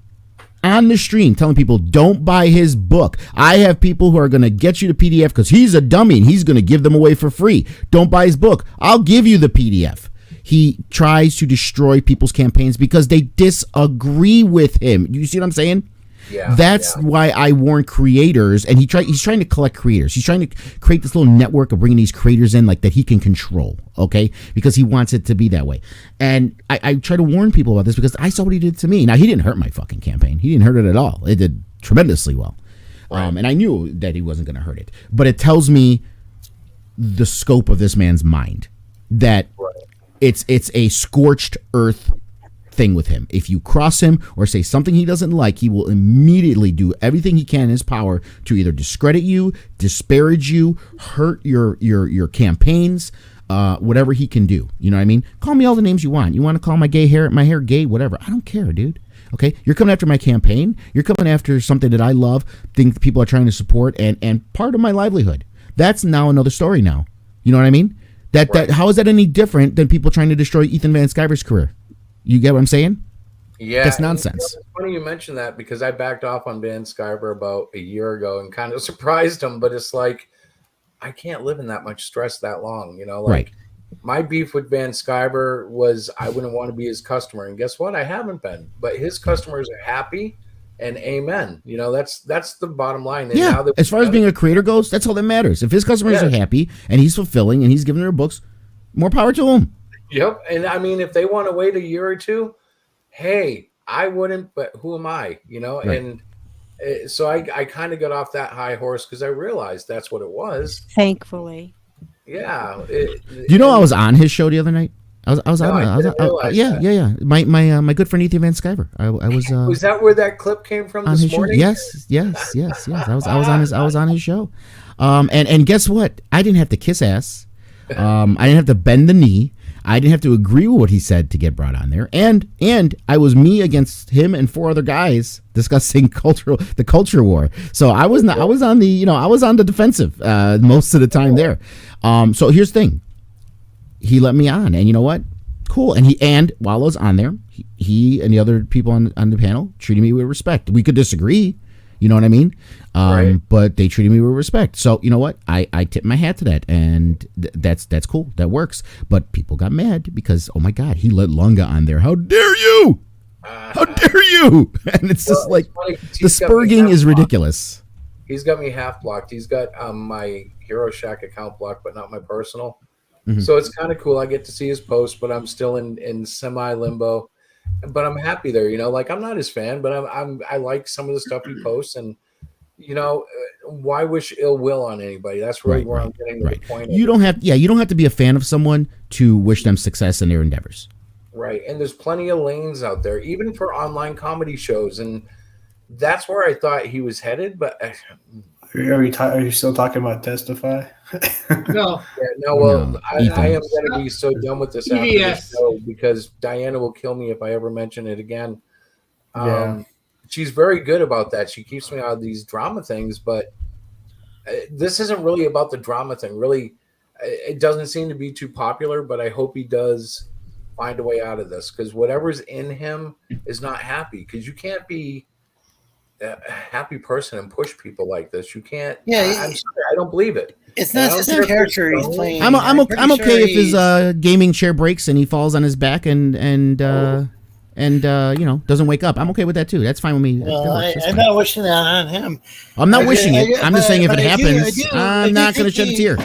the stream telling people, don't buy his book. I have people who are going to get you the PDF because he's a dummy and he's going to give them away for free. Don't buy his book. I'll give you the PDF. He tries to destroy people's campaigns because they disagree with him. You see what I'm saying? Yeah, that's why I warn creators, and he's trying to collect creators. He's trying to create this little network of bringing these creators in like that he can control, okay? Because he wants it to be that way. And I try to warn people about this because I saw what he did to me. Now, he didn't hurt my fucking campaign. He didn't hurt it at all. It did tremendously well. Right. And I knew that he wasn't going to hurt it. But it tells me the scope of this man's mind, that it's a scorched earth thing with him. If you cross him or say something he doesn't like, he will immediately do everything he can in his power to either discredit you, disparage you, hurt your campaigns, whatever he can do. You know what I mean? Call me all the names you want. You want to call my hair gay, whatever. I don't care, dude. Okay? You're coming after my campaign. You're coming after something that I love, think people are trying to support, and part of my livelihood. That's now another story now. You know what I mean? That how is that any different than people trying to destroy Ethan Van Sciver's career? You get what I'm saying? Yeah. That's nonsense. It's funny you mentioned that because I backed off on Van Sciver about a year ago and kind of surprised him, but it's like, I can't live in that much stress that long, you know? Like, my beef with Van Sciver was I wouldn't want to be his customer. And guess what? I haven't been. But his customers are happy, and amen. You know, that's the bottom line. And now as far as being a creator goes, that's all that matters. If his customers are happy and he's fulfilling and he's giving their books, more power to him. Yep. And I mean, if they want to wait a year or two, hey, I wouldn't, but who am I? You know? Right. And so I kind of got off that high horse because I realized that's what it was. Thankfully. Yeah. I was on his show the other night? I was on. Yeah. My good friend Ethan Van Sciver. I was. Was that where that clip came from this morning? Yes. I was on his show. And guess what? I didn't have to kiss ass. I didn't have to bend the knee. I didn't have to agree with what he said to get brought on there. And I was me against him and 4 other guys discussing the culture war. So I was on the defensive most of the time there. So here's the thing. He let me on, and you know what? Cool. And while I was on there, he and the other people on the panel treated me with respect. We could disagree, you know what I mean? But they treated me with respect. So you know what? I tip my hat to that, and that's cool. That works. But people got mad because, oh my God, he let Lunga on there. How dare you? How dare you? And it's just like the spurging is ridiculous. He's got me half blocked. He's got my Hero Shack account blocked, but not my personal. Mm-hmm. So it's kind of cool. I get to see his post, but I'm still in semi limbo. But I'm happy there, you know. Like, I'm not his fan, but I like some of the stuff he posts, and you know, why wish ill will on anybody? That's really where I'm getting to the point. You don't have to be a fan of someone to wish them success in their endeavors. Right, and there's plenty of lanes out there, even for online comedy shows, and that's where I thought he was headed. But are you still talking about Testify? No. Yeah, no. Well, I am going to be so done with this after this show because Diana will kill me if I ever mention it again. She's very good about that. She keeps me out of these drama things, but this isn't really about the drama thing. Really, it doesn't seem to be too popular, but I hope he does find a way out of this because whatever's in him is not happy because you can't be a happy person and push people like this. You can't. Yeah, I'm sorry, I don't believe it. It's not just a character he's playing. I'm okay if his gaming chair breaks and he falls on his back and doesn't wake up. I'm okay with that too. That's fine with me. Well, I'm not wishing that on him. I'm not wishing it. I'm just saying if it happens, I'm not going to shed a tear.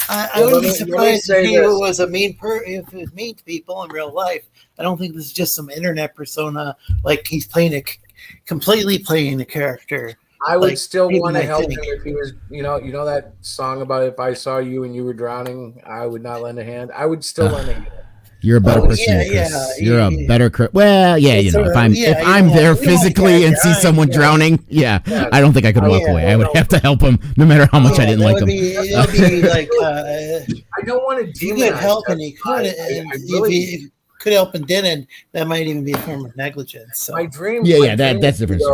I wouldn't be surprised if he was a mean if he was mean to people in real life. I don't think this is just some internet persona. Like he's completely playing the character. I would still want to help him if he was, you know that song about if I saw you and you were drowning, I would not lend a hand. I would still lend a hand. You're a better person. You're a better. Well, yeah, you know, if I'm there physically and see someone drowning, I don't think I could walk away. I would have to help him, no matter how much I didn't like him. It would be like I don't want to do that. He could help, and he could, could help and didn't, that might even be a form of negligence. So. My dream. That's the difference.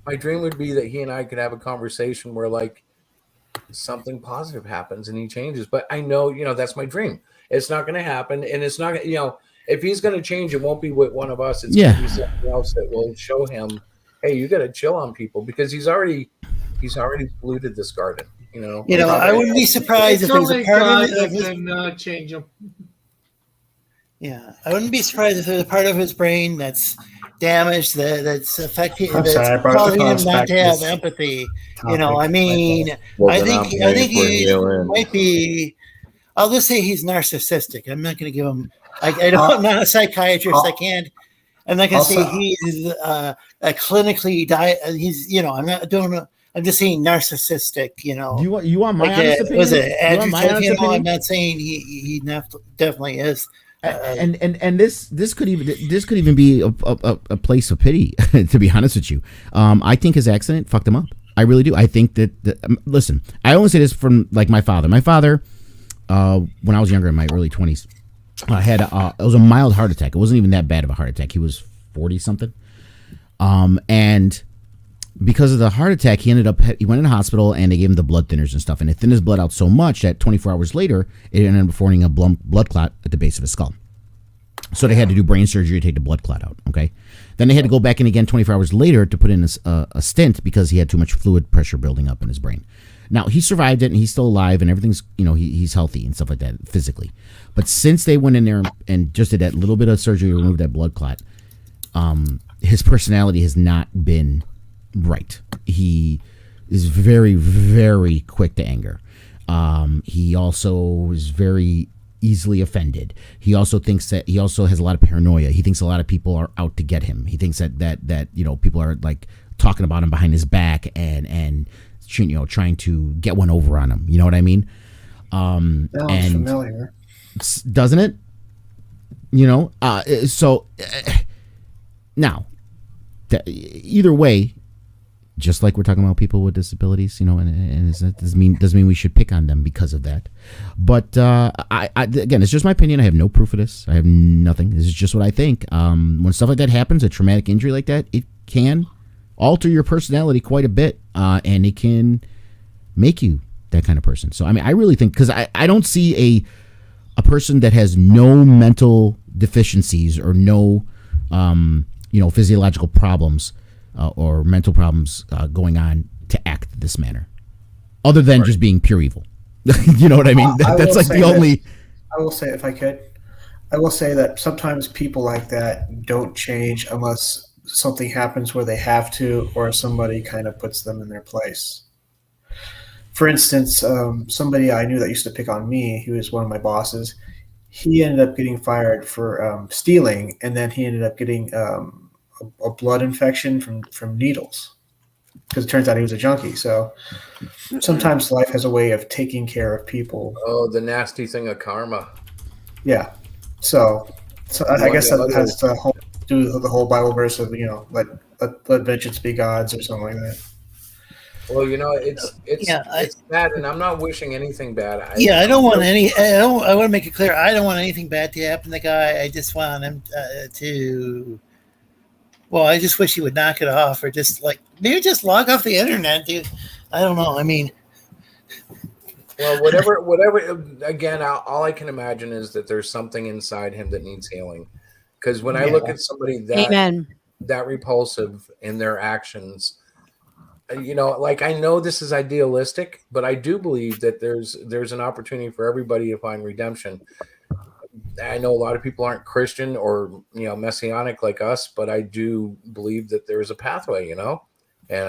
My dream would be that he and I could have a conversation where like something positive happens and he changes. But I know, that's my dream. It's not going to happen, and it's not, if he's going to change, it won't be with one of us. It's going to be something else that will show him, hey, you got to chill on people, because he's already polluted this garden. I wouldn't be surprised if there's a part of that can change him. Yeah, I wouldn't be surprised if there's a part of his brain that's damaged, that's affecting, that's causing him not to have empathy. I think he might be. I'll just say he's narcissistic. I'm not going to give him. I'm not a psychiatrist. I can't. I'm not going to say he's a clinically he's. I'm not doing. I'm just saying narcissistic. You want my honest opinion? Was it adjective? I'm not saying he definitely is. And this could even be a place of pity. To be honest with you, I think his accident fucked him up. I really do. I think that listen, I only say this from like my father. My father, when I was younger, in my early 20s, had it was a mild heart attack. It wasn't even that bad of a heart attack. He was 40 something, and because of the heart attack, he went in the hospital and they gave him the blood thinners and stuff, and it thinned his blood out so much that 24 hours later, it ended up forming a blood clot at the base of his skull. So they had to do brain surgery to take the blood clot out. Okay, then they had to go back in again 24 hours later to put in a stent because he had too much fluid pressure building up in his brain. Now he survived it and he's still alive and everything's he's healthy and stuff like that physically. But since they went in there and just did that little bit of surgery to remove that blood clot, his personality has not been right. He is very, very quick to anger. He also is very easily offended. He also thinks that he also has a lot of paranoia. He thinks a lot of people are out to get him. He thinks that people are like talking about him behind his back and trying to get one over on him. You know what I mean? Sounds familiar, doesn't it? So now either way, just like we're talking about people with disabilities, and it doesn't mean we should pick on them because of that. But I again, it's just my opinion. I have no proof of this. I have nothing. This is just what I think. When stuff like that happens, a traumatic injury like that, it can alter your personality quite a bit, and it can make you that kind of person. So I really think, because I don't see a person that has no mental deficiencies or no physiological problems or mental problems going on to act this manner, other than just being pure evil. You know what I mean? That's like the only. I will say, if I could, I will say that sometimes people like that don't change unless something happens where they have to, or somebody kind of puts them in their place. For instance, somebody I knew that used to pick on me, who was one of my bosses, he ended up getting fired for stealing, and then he ended up getting a blood infection from needles, because it turns out he was a junkie. So sometimes life has a way of taking care of people. Oh, the nasty thing of karma. Yeah. So I guess that has to do with the whole Bible verse of let vengeance be God's or something like that. Well, it's bad, and I'm not wishing anything bad. I don't want any. I want to make it clear. I don't want anything bad to happen to the guy. I just want him to. Well, I just wish he would knock it off, or just maybe just log off the internet, dude. I don't know. I mean, well, whatever. Again, all I can imagine is that there's something inside him that needs healing. Because when I look at somebody that repulsive in their actions, I know this is idealistic, but I do believe that there's an opportunity for everybody to find redemption. I know a lot of people aren't Christian or messianic like us, but I do believe that there's a pathway, and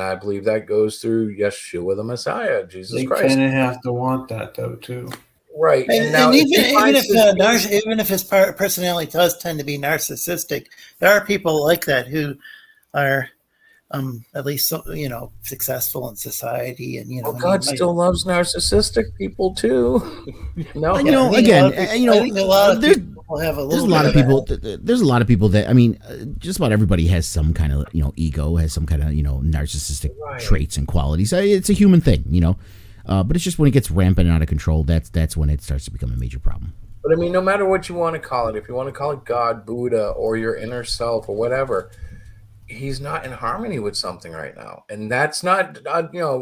I believe that goes through Yeshua the Messiah, Jesus Christ. They kind of have to want that though too, right? And even if his personality does tend to be narcissistic, there are people like that who are at least successful in society, and God still loves narcissistic people too. Again, I think a lot of people have there's a lot of people. There's a lot of people that just about everybody has some kind of ego, has some kind of narcissistic traits and qualities. It's a human thing, but it's just when it gets rampant and out of control, that's when it starts to become a major problem. But I mean, no matter what you want to call it, if you want to call it God, Buddha, or your inner self, or whatever, he's not in harmony with something right now, and that's not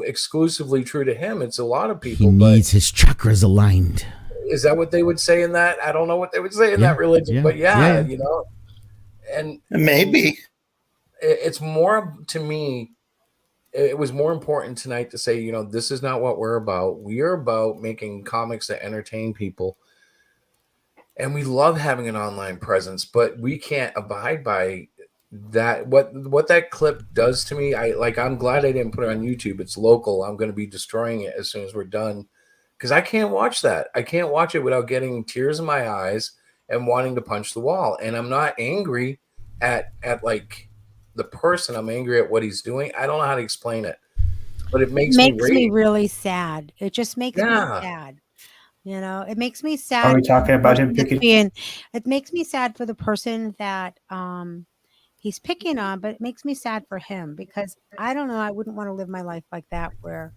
exclusively true to him. It's a lot of people. He needs his chakras aligned. Is that what they would say in that? I don't know what they would say in that religion, but and maybe it's more to me. It was more important tonight to say, this is not what we're about. We are about making comics that entertain people. And we love having an online presence, but we can't abide by that. What that clip does to me, I'm glad I didn't put it on YouTube. It's local. I'm going to be destroying it as soon as we're done, because I can't watch that. I can't watch it without getting tears in my eyes and wanting to punch the wall. And I'm not angry at like the person. I'm angry at what he's doing. I don't know how to explain it, but it makes me really sad. It just makes me sad. It makes me sad. Are we talking about him picking? It makes me sad for the person that he's picking on, but it makes me sad for him, because I don't know. I wouldn't want to live my life like that, where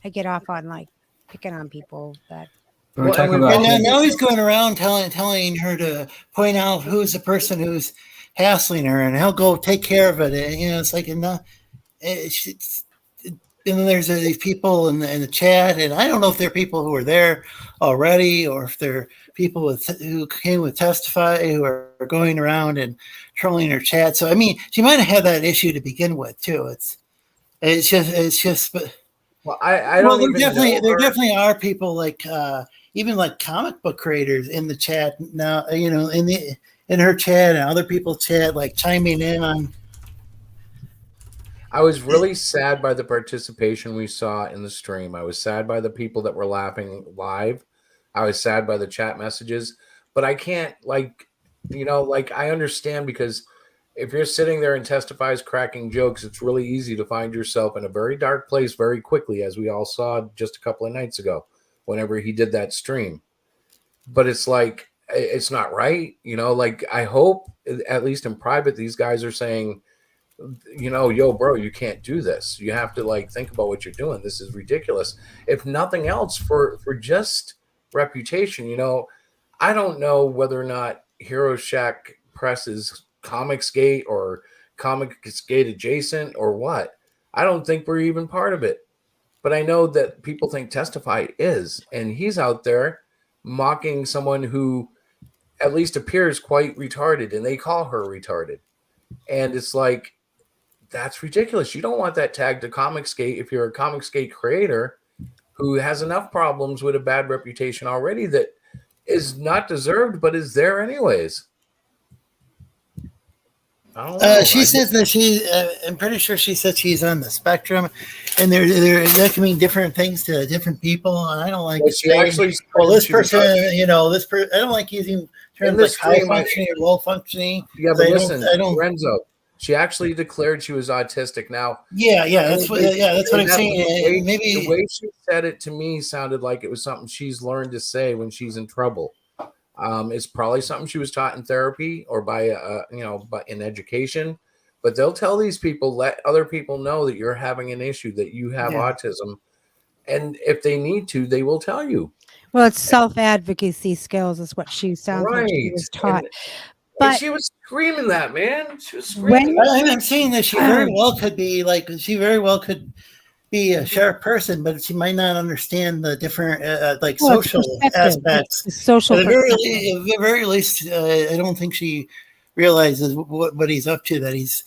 I get off on like picking on people that. Now he's going around telling her to point out who's the person who's hassling her, and he'll go take care of it. And, it's like enough. And then there's these people in the chat, and I don't know if they're people who are there already, or if they're people who came with Testify, who are going around and trolling her chat. So I mean, she might have had that issue to begin with too. It's just. But well, I don't. There definitely are people like even like comic book creators in the chat now. In her chat and other people's chat, like chiming in on. I was really sad by the participation we saw in the stream. I was sad by the people that were laughing live. I was sad by the chat messages, but I can't I understand, because if you're sitting there and Testify's cracking jokes, it's really easy to find yourself in a very dark place very quickly, as we all saw just a couple of nights ago, whenever he did that stream. But it's like, it's not right. I hope, at least in private, these guys are saying, yo, bro, you can't do this. You have to think about what you're doing. This is ridiculous. If nothing else, for just reputation, I don't know whether or not Hero Shack Press is Comicsgate or Comicsgate adjacent or what. I don't think we're even part of it. But I know that people think Testify is, and he's out there mocking someone who at least appears quite retarded, and they call her retarded. And it's like, that's ridiculous. You don't want that tag to Comicsgate if you're a Comicsgate creator who has enough problems with a bad reputation already that is not deserved, but is there anyways. I don't know. She says that I'm pretty sure she said she's on the spectrum, and that can mean different things to different people. And I don't like this person, I don't like using terms like high functioning or low functioning. Yeah, but listen, Renzo. She actually declared she was autistic. Now, that's what I'm saying. Maybe the way she said it to me sounded like it was something she's learned to say when she's in trouble. It's probably something she was taught in therapy or by but in education. But they'll tell these people, let other people know that you're having an issue, that you have autism, and if they need to, they will tell you. Well, it's self-advocacy skills is what she sounds like she was taught. But she was screaming that, man. She was screaming. I'm saying that she very well could be a sharp person, but she might not understand the different social aspects. Social. At the very least, I don't think she realizes what he's up to. That he's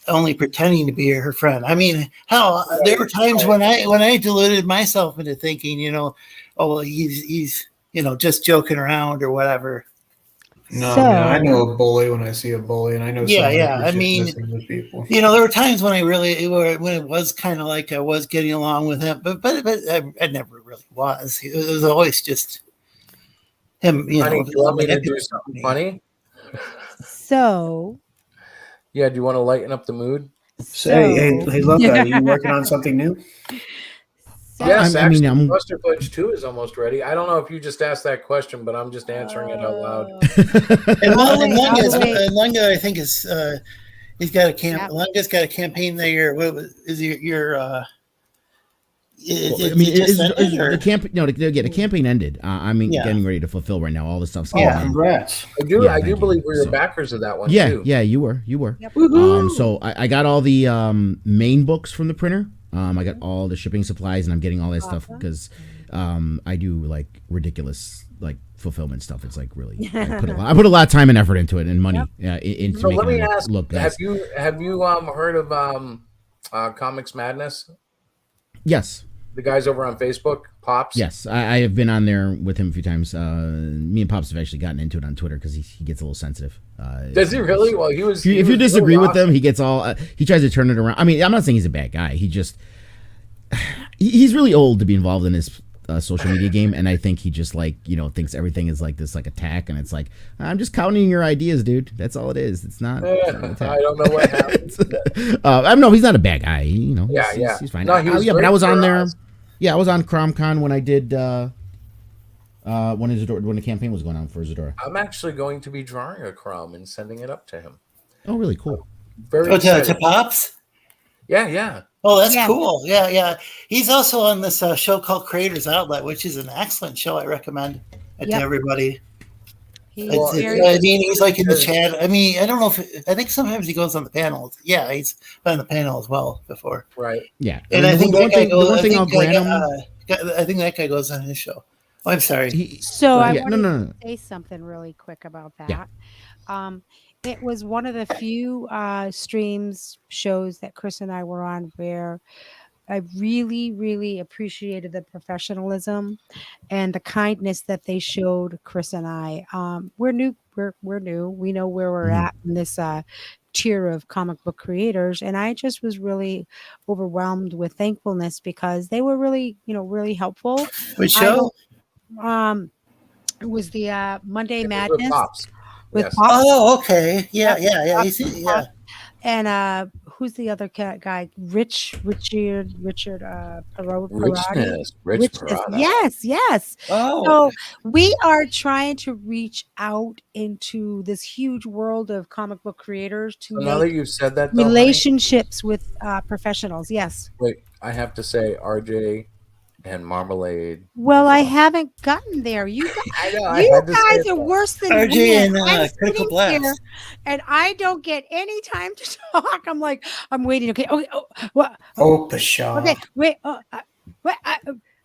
only pretending to be her friend. I mean, there were times when I deluded myself into thinking, he's just joking around or whatever. No, I know a bully when I see a bully, and I know. I mean, people. There were times when when it was kind of like I was getting along with him, but I never really was. It was always just him. Honey, do you want me to do something funny? So, yeah, do you want to lighten up the mood? Hey, look, are you working on something new? Yes, actually, Buster Fudge 2 is almost ready. I don't know if you just asked that question, but I'm just answering it out loud. And Lunga, I think is he's got a Lunga's got a campaign there. What is your The camp. No, the campaign ended. I'm getting ready to fulfill right now. All the stuff's coming in. Congrats! I do believe we were backers of that one yeah, too. Yeah, you were. Yep. So I got all the main books from the printer. I got all the shipping supplies, and I'm getting all that stuff because I do like ridiculous like fulfillment stuff. It's like really I put a lot of time and effort into it and money into so making let me it ask, look nice. have you heard of Comics Madness? Yes. The guys over on Facebook, Pops. Yes, I have been on there with him a few times. Me and Pops have actually gotten into it on Twitter because he gets a little sensitive. Does he really? Well, he was. If you disagree with him, he gets all. He tries to turn it around. I mean, I'm not saying he's a bad guy. He just he's really old to be involved in this social media game, and I think he just thinks everything is like this attack, and it's like I'm just counting your ideas, dude. That's all it is. It's not. I don't know what happened. No, he's not a bad guy. He's fine. No, he was but I was on there. us. Yeah, I was on CromCon when I did when the campaign was going on for Zadora. I'm actually going to be drawing a Crom and sending it up to him. Oh, really cool. Very to Pops? Yeah. Oh, that's cool. Yeah. He's also on this show called Creators Outlet, which is an excellent show. I recommend it to everybody. He's like in the chat. I mean, I don't know I think sometimes he goes on the panel. Yeah, he's been on the panel as well before. Right. Yeah. And I think I think that guy goes on his show. Oh, I'm sorry. I wanted to say something really quick about that. Yeah. It was one of the few shows that Chris and I were on where I really, really appreciated the professionalism and the kindness that they showed Chris and I. We're new. We're new. We know where we're at in this tier of comic book creators, and I just was really overwhelmed with thankfulness because they were really, really helpful. Which show? It was the Monday Madness. With Pops. Oh, okay. Yeah. And who's the other guy? Richard Parati. Richness. Yes. Oh. So we are trying to reach out into this huge world of comic book creators to now that you've said that, relationships with professionals. Yes. Wait, I have to say, RJ and Marmalade. Well, I haven't gotten there. You guys are worse than RJ me. and Critical Blast. Here, and I don't get any time to talk. I'm like, I'm waiting. Okay. Pshaw. Okay. Wait.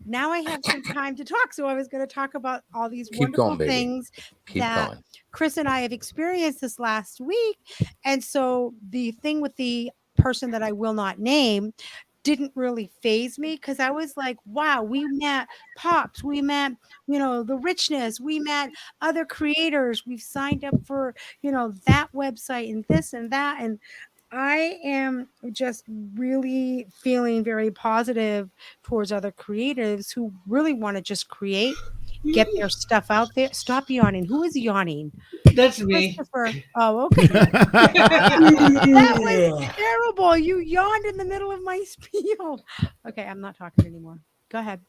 Now I have some time to talk. So I was going to talk about all these wonderful things that Chris and I have experienced this last week. And so the thing with the person that I will not name didn't really faze me because I was like, wow, we met Pops, we met, the Richness, we met other creators, we've signed up for, that website and this and that. And I am just really feeling very positive towards other creatives who really want to just create, get their stuff out there. Stop yawning. Who is yawning? That's me. Oh, okay. That was terrible. You yawned in the middle of my spiel. Okay, I'm not talking anymore. Go ahead.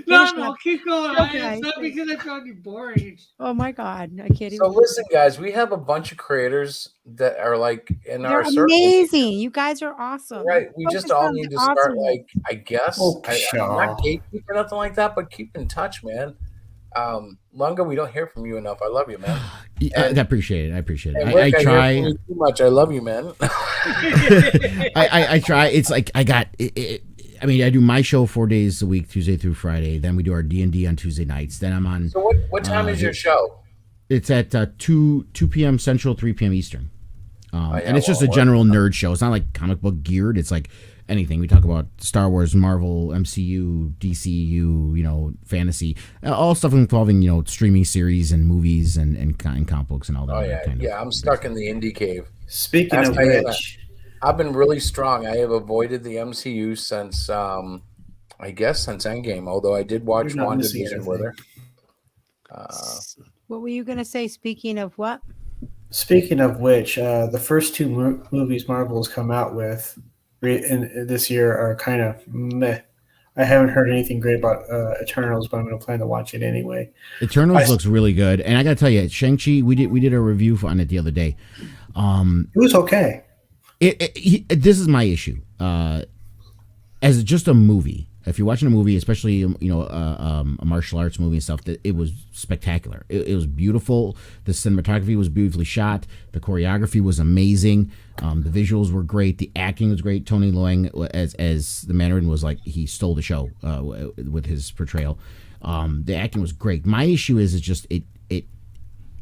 No, keep going. Okay. It's not because I found you boring. Oh my God, I can't even. So listen, guys, we have a bunch of creators that are like in our circle. Amazing. You guys are awesome. Right. We just all need to start I guess. I'm not gatekeeping or nothing like that, but keep in touch, man. Lunga, we don't hear from you enough. I love you, man. I appreciate it. Rick, I try. Hear from you too much. I love you, man. I try. It's like I got it. I mean, I do my show 4 days a week, Tuesday through Friday. Then we do our D&D on Tuesday nights. Then I'm on. So what time is your show? It's at 2 p.m. Central, 3 p.m. Eastern. And it's just a general nerd show. It's not like comic book geared. It's like anything. We talk about Star Wars, Marvel, MCU, DCU, fantasy, all stuff involving, streaming series and movies and comic books and all that. Oh, yeah. I'm stuck in the indie cave. Speaking of which, I've been really strong. I have avoided the MCU since, I guess, since Endgame, although I did watch WandaVision with her. What were you going to say? Speaking of what? Speaking of which, the first two movies Marvel has come out with this year are kind of meh. I haven't heard anything great about Eternals, but I'm going to plan to watch it anyway. Eternals looks really good, and I got to tell you, Shang-Chi, we did a review on it the other day. It was okay. This is my issue. As just a movie, If you're watching a movie, especially a martial arts movie and stuff, that it was spectacular. It was beautiful. The cinematography was beautifully shot. The choreography was amazing. The visuals were great. The acting was great. Tony Leung as the Mandarin was like he stole the show with his portrayal. The acting was great. My issue is just it.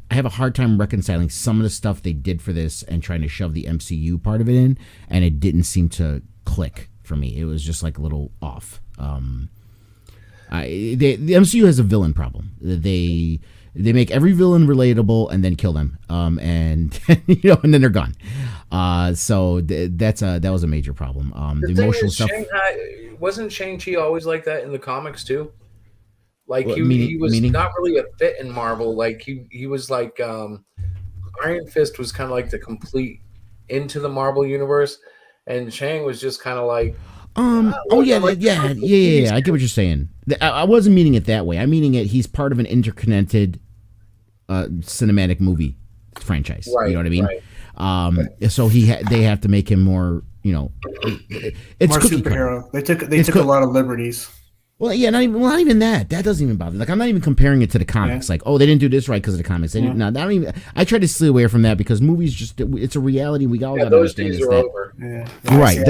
I have a hard time reconciling some of the stuff they did for this and trying to shove the MCU part of it in, and it didn't seem to click for me. It was just like a little off. The MCU has a villain problem. They make every villain relatable and then kill them, and and then they're gone. So that was a major problem. The emotional stuff. Wasn't Shang-Chi always like that in the comics too? Like What, he was meaning? not really a fit in Marvel. Like he was like Iron Fist was kind of like the complete into the Marvel universe, and Shang was just kind of like. I get what you're saying. I wasn't meaning it that way. I'm meaning it. He's part of an interconnected cinematic movie franchise. Right, you know what I mean? right. So they have to make him more. It's more cookie superhero. cutter. They took a lot of liberties. Well, yeah, not even that. That doesn't even bother me. Like, I'm not even comparing it to the comics. Yeah. Like, oh, they didn't do this right because of the comics. They didn't. No, I don't even. I try to stay away from that because movies it's a reality. We all got to Those understand days is are that. over. Yeah. Right.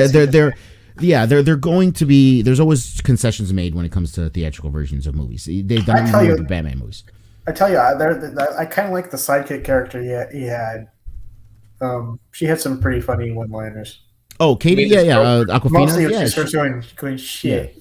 They're going to be. There's always concessions made when it comes to theatrical versions of movies. They've done it with the Batman movies. I tell you, I kind of like the sidekick character he had. She had some pretty funny one-liners. Oh, Katie, Aquafina, Mostly yeah, just her going shit.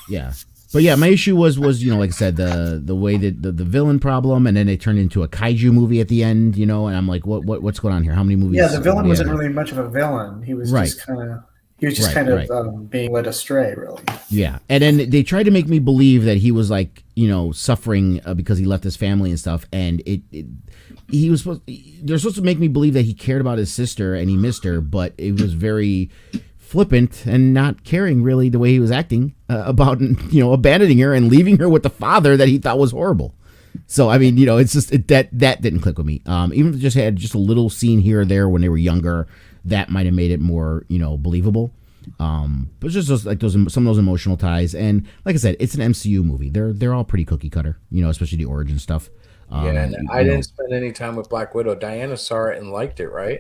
Yeah. But yeah, my issue was like I said, the way that the villain problem, and then they turned into a kaiju movie at the end, and I'm like, what's going on here? How many movies? Yeah, the villain wasn't really much of a villain. He was just kind of being led astray, really. Yeah, and then they tried to make me believe that he was like, suffering because he left his family and stuff, and they're supposed to make me believe that he cared about his sister and he missed her, but it was very flippant and not caring really the way he was acting about abandoning her and leaving her with the father that he thought was horrible. So I mean, it's just that didn't click with me. Even if it just had just a little scene here or there when they were younger, that might have made it more believable. But just some of those emotional ties, and like I said, it's an MCU movie. They're all pretty cookie cutter, especially the origin stuff. And I didn't spend any time with Black Widow. Diana saw it and liked it, right?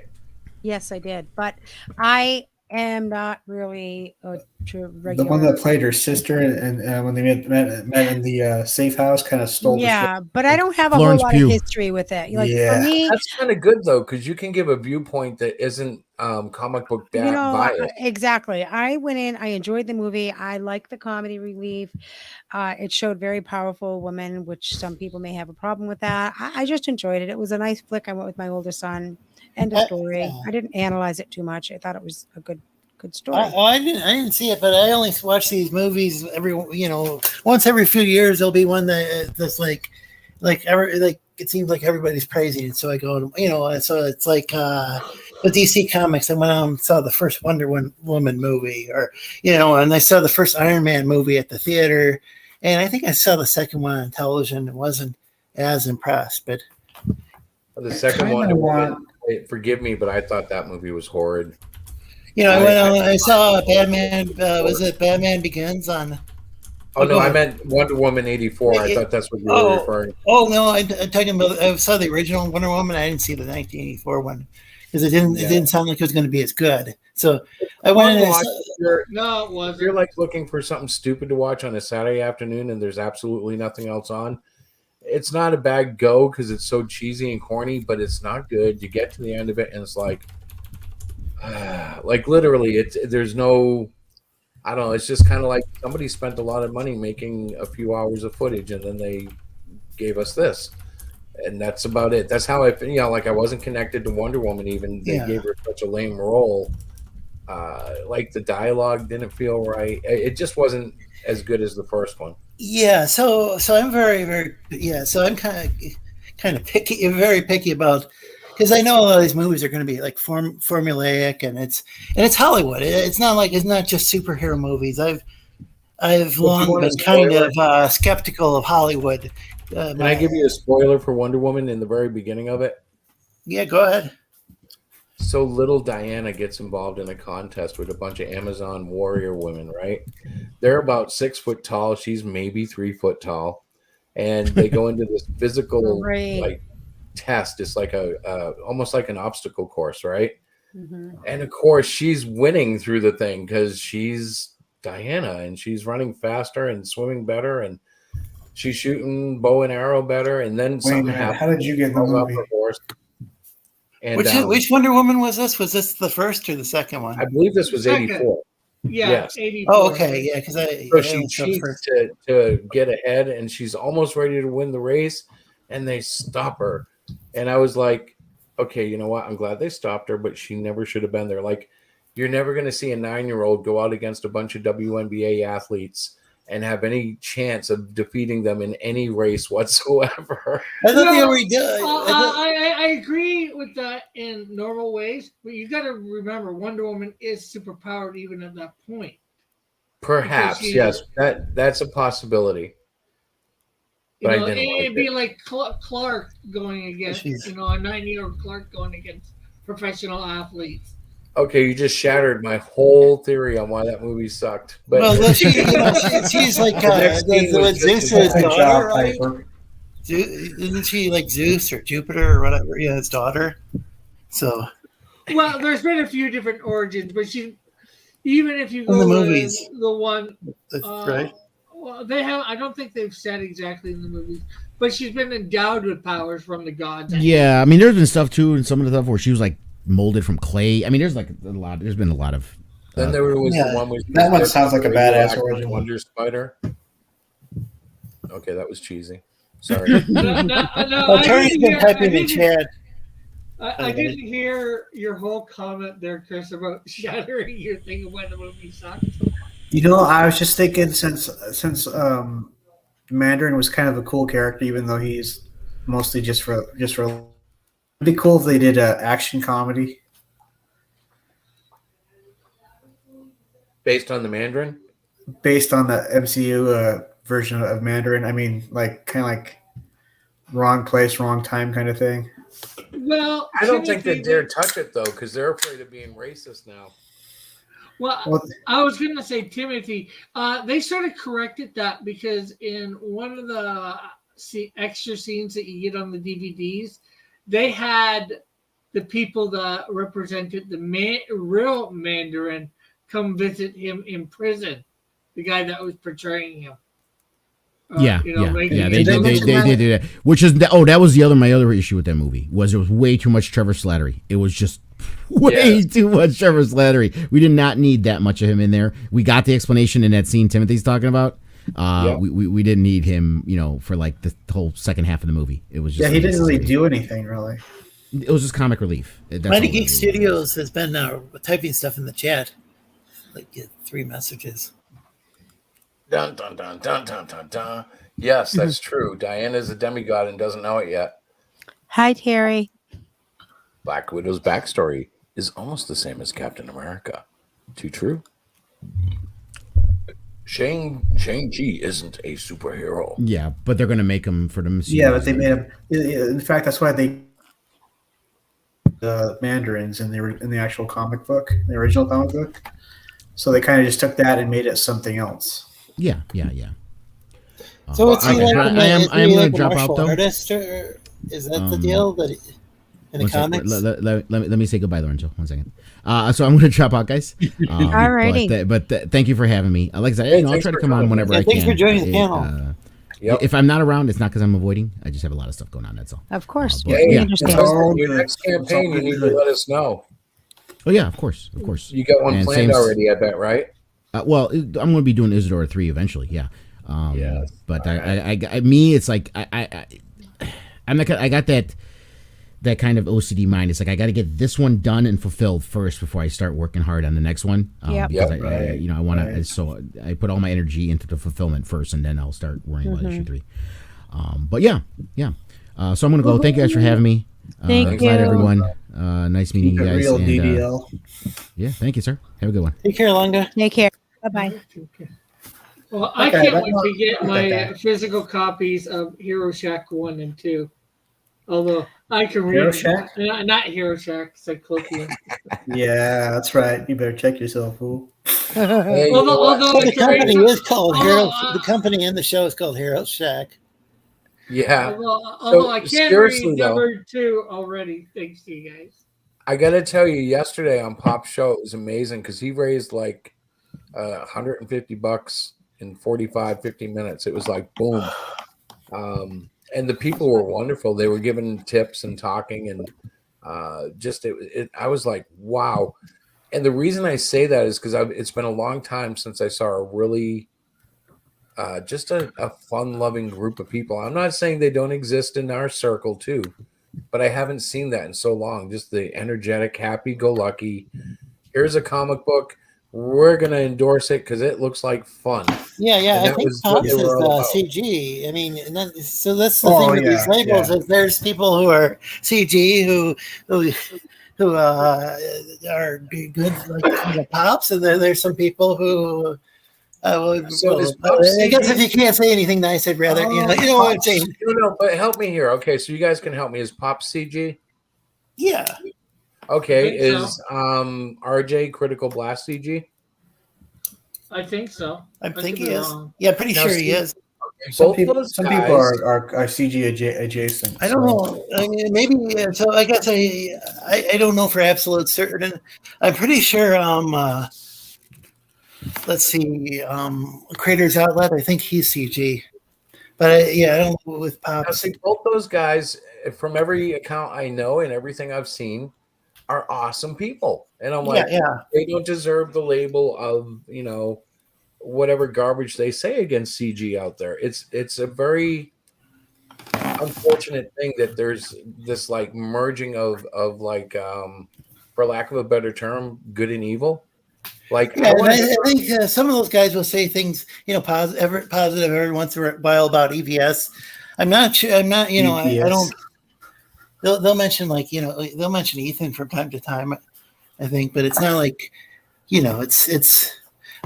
Yes, I did, but I am not really regular. The one that played her sister, and when they met in the safe house, kind of stole. Yeah, the but I don't have a Florence whole lot Pugh. of history with it. Like for me, that's kind of good though, because you can give a viewpoint that isn't comic book biased. Exactly. I went in. I enjoyed the movie. I like the comedy relief. It showed very powerful women, which some people may have a problem with that. I just enjoyed it. It was a nice flick. I went with my older son. End of story. I didn't analyze it too much. I thought it was a good story. I didn't see it, but I only watch these movies once every few years. There'll be one that's like it seems like everybody's praising it. So I go, so it's like with DC Comics. I went out and saw the first Wonder Woman movie, or and I saw the first Iron Man movie at the theater, and I think I saw the second one on television and wasn't as impressed. But the second one, forgive me, but I thought that movie was horrid. I saw Batman. Was it Batman Begins on? Oh no, I meant Wonder Woman '84. I thought that's what you were referring to. Oh no, I'm talking about. I saw the original Wonder Woman. I didn't see the 1984 one because it didn't sound like it was going to be as good. So I went. No, it wasn't. If you're like looking for something stupid to watch on a Saturday afternoon and there's absolutely nothing else on, it's not a bad go because it's so cheesy and corny, but it's not good. You get to the end of it and it's like literally, there's no. I don't know. It's just kind of like somebody spent a lot of money making a few hours of footage, and then they gave us this, and that's about it. That's how I I wasn't connected to Wonder Woman. Even they gave her such a lame role. Like the dialogue didn't feel right. It just wasn't as good as the first one. Yeah. So I'm very, very So I'm kind of picky, very picky about. Because I know a lot of these movies are going to be like formulaic, and it's Hollywood. It's not just superhero movies. I've long been kind of skeptical of Hollywood. Can I give you a spoiler for Wonder Woman in the very beginning of it? Yeah, go ahead. So little Diana gets involved in a contest with a bunch of Amazon warrior women, right? They're about 6 foot tall. She's maybe 3 foot tall. And they go into this physical like test. It's like almost like an obstacle course, right? And of course, she's winning through the thing because she's Diana and she's running faster and swimming better and she's shooting bow and arrow better. And then something happens. How did you get the movie? And, which Wonder Woman was this? Was this the first or the second one? I believe this was 84. Yeah, yes. 84. Oh, okay. Yeah, because so she cheats to get ahead and she's almost ready to win the race and they stop her. And I was like, okay, you know what? I'm glad they stopped her, but she never should have been there. Like, you're never going to see a 9-year-old go out against a bunch of WNBA athletes and have any chance of defeating them in any race whatsoever. I thought they already did. I agree with that in normal ways, but you got to remember Wonder Woman is superpowered even at that point. Perhaps, yes, that's a possibility. But it'd be like Clark going against, a 9-year-old Clark going against professional athletes. Okay, you just shattered my whole theory on why that movie sucked. But well, she's like Zeus's daughter, right? Isn't she like Zeus or Jupiter or whatever? Yeah, his daughter. So, well, there's been a few different origins, but even if you go in the to movies, the one, right? Well, they have. I don't think they've said exactly in the movies, but she's been endowed with powers from the gods. Yeah, I mean, there's been stuff too, and some of the stuff where she was like molded from clay. I mean, there's like a lot. There's been a lot of. Then there was the one with that one sounds like a badass origin. Wonder Spider. Okay, that was cheesy. Sorry. no, Tony's been typing in chat. I didn't hear your whole comment there, Chris, about shattering your thing of when the movie sucked. I was just thinking since Mandarin was kind of a cool character, even though he's mostly just for. It'd be cool if they did an action comedy based on the Mandarin. Based on the MCU version of Mandarin. I mean, like kind of like wrong place, wrong time kind of thing. Well, I don't think they dare touch it though, because they're afraid of being racist now. Well, I was going to say, Timothy, they sort of corrected that because in one of the extra scenes that you get on the DVDs, they had the people that represented the real Mandarin come visit him in prison, the guy that was portraying him. They did that. Which is that was my other issue with that movie was there was way too much Trevor Slattery. It was just way too much Trevor Slattery. We did not need that much of him in there. We got the explanation in that scene Timothy's talking about. We didn't need him, for like the whole second half of the movie. It was just he didn't really do anything really. It was just comic relief. Mighty Geek Studios has been typing stuff in the chat, like 3 messages. Dun dun dun dun dun dun dun. Yes, that's true. Diana's a demigod and doesn't know it yet. Hi, Terry. Black Widow's backstory is almost the same as Captain America. Too true. Shang-Chi isn't a superhero. Yeah, but they're going to make him for the Yeah, but they made him. In fact, that's why they the Mandarins in the actual comic book, the original comic book. So they kind of just took that and made it something else. Yeah. So it's like I am going to drop out though. Artist, or is that the deal that in the comics? Let me say goodbye, Lorenzo. 1 second. So I'm going to drop out, guys. Alrighty. But thank you for having me. Like I said, I'll try to come on whenever I can. Thanks for joining the panel. If I'm not around, it's not because I'm avoiding. I just have a lot of stuff going on. That's all. Of course. Your next campaign, you need to let us know. Oh yeah, of course. You got one planned already, I bet, right? Well, I'm going to be doing Isidore 3 eventually. Yeah. But it's like I'm not. I got that kind of OCD mind. It's like I got to get this one done and fulfilled first before I start working hard on the next one. Because I want to. So I put all my energy into the fulfillment first, and then I'll start worrying about issue 3. But yeah. So I'm gonna go. Thank you guys for having me. Thank you, everyone. Nice meeting you guys. Real DDL. Yeah, thank you, sir. Have a good one. Take care, Longa. Take care. Bye-bye. Well, I can't wait to get my physical copies of Hero Shack 1 and 2. Although I can read. Hero Shack? Not Hero Shack. Cyclopean. Yeah, that's right. You better check yourself, fool. Hey, although the company is called Hero. although, The company in the show is called Hero Shack. Yeah. although I can seriously read though, number 2 already, thanks to you guys. I gotta tell you, yesterday on Pop's show, it was amazing because he raised like $150 in 50 minutes. It was like boom. And the people were wonderful. They were giving tips and talking, and I was like, wow. And the reason I say that is because it's been a long time since I saw a really just a fun-loving group of people. I'm not saying they don't exist in our circle too, but I haven't seen that in so long. Just the energetic, happy-go-lucky. Here's a comic book. We're gonna endorse it because it looks like fun. Yeah. And I that think was what Pops they is were all about. CG. I mean, so that's the Oh, thing with these yeah, labels. yeah. Is there's people who are CG who are good like Pops, and then there's some people who. So is Pops I guess CG? if you can't say anything nice, I'd rather you know what I'm saying. No, but help me here. Okay, so you guys can help me. Is Pop CG? Yeah. Okay, I think so. is RJ Critical Blast CG? I think so. I think could he be is. wrong. Yeah, pretty Now, sure he see, is. Some both people, those some guys, people are CG adjacent. I don't know. I mean, maybe. So I guess I don't know for absolute certain. I'm pretty sure. Let's see. Creators Outlet. I think he's CG. But I don't know with Now, Pops. see, both those guys, from every account I know and everything I've seen, are awesome people. And I'm like, they don't deserve the label of, whatever garbage they say against CG out there. It's a very unfortunate thing that there's this like merging of like for lack of a better term, good and evil. Like Yeah, and I think some of those guys will say things, positive every once in a while about EVS. I'm not sure. I'm not. I don't. They'll mention they'll mention Ethan from time to time, I think, but it's not like, it's.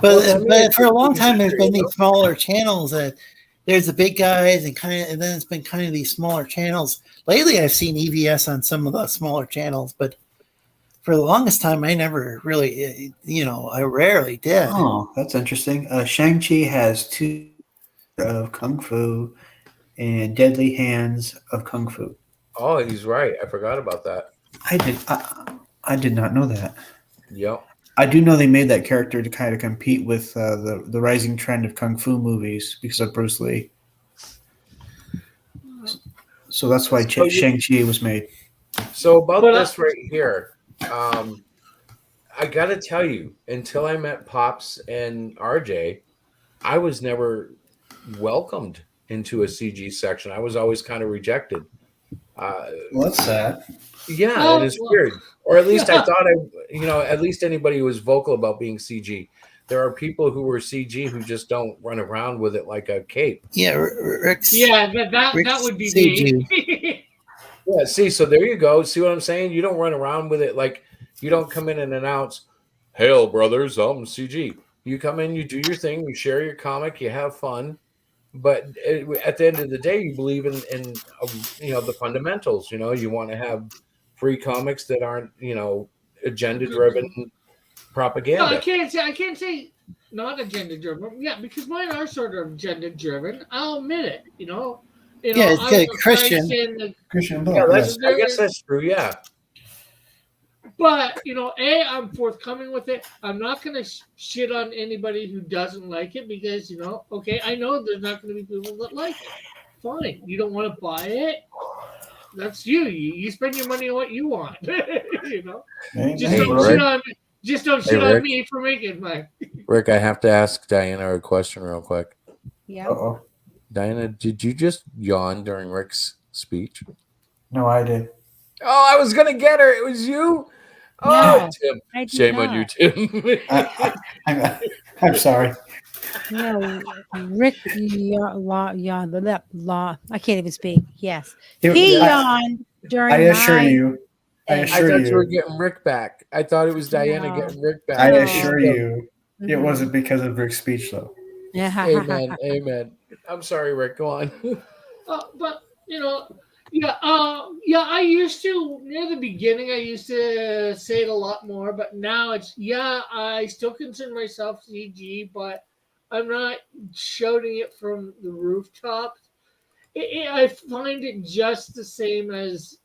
But for a long time, there's been these smaller channels that there's the big guys and then it's been kind of these smaller channels. Lately, I've seen EVS on some of the smaller channels, but for the longest time, I never really, I rarely did. Oh, that's interesting. Shang-Chi has 2 of Kung Fu and Deadly Hands of Kung Fu. Oh, he's right. I forgot about that. I did not know that. Yep. I do know they made that character to kind of compete with the rising trend of Kung Fu movies because of Bruce Lee. So that's why Shang-Chi was made. So about this right here, I got to tell you, until I met Pops and RJ, I was never welcomed into a CG section. I was always kind of rejected. Well, that's sad. Yeah, it is weird. Or at least I thought at least anybody who was vocal about being CG. There are people who were CG who just don't run around with it like a cape. Yeah, Rick's, that would be me. Yeah, see, so there you go. See what I'm saying? You don't run around with it like you don't come in and announce, "Hail, brothers, I'm CG." You come in, you do your thing, you share your comic, you have fun, but at the end of the day, you believe in the fundamentals. You want to have free comics that aren't agenda-driven propaganda. No, I can't say not agenda-driven. Yeah, because mine are sort of agenda-driven. I'll admit it. it's Christian. Christian Yeah, I guess that's true. Yeah. But I'm forthcoming with it. I'm not going to shit on anybody who doesn't like it because okay, I know there's not going to be people that like it. Fine, you don't want to buy it. That's you. You spend your money on what you want. Just don't shit on me for making mine. Rick, I have to ask Diana a question real quick. Yeah. Uh-oh. Diana, did you just yawn during Rick's speech? No, I did. Oh, I was gonna get her. It was you. Oh, Tim. Shame on you, Tim. I'm sorry. No, Rick law. I can't even speak. Yes, he yawned during. I assure you. I thought you were getting Rick back. I thought it was Diana getting Rick back. I assure you, it wasn't because of Rick's speech, though. Amen. Amen. I'm sorry, Rick. Go on. But Yeah, yeah. I used to near the beginning. I used to say it a lot more, but now it's yeah. I still consider myself CG, but I'm not shouting it from the rooftops. I find it just the same as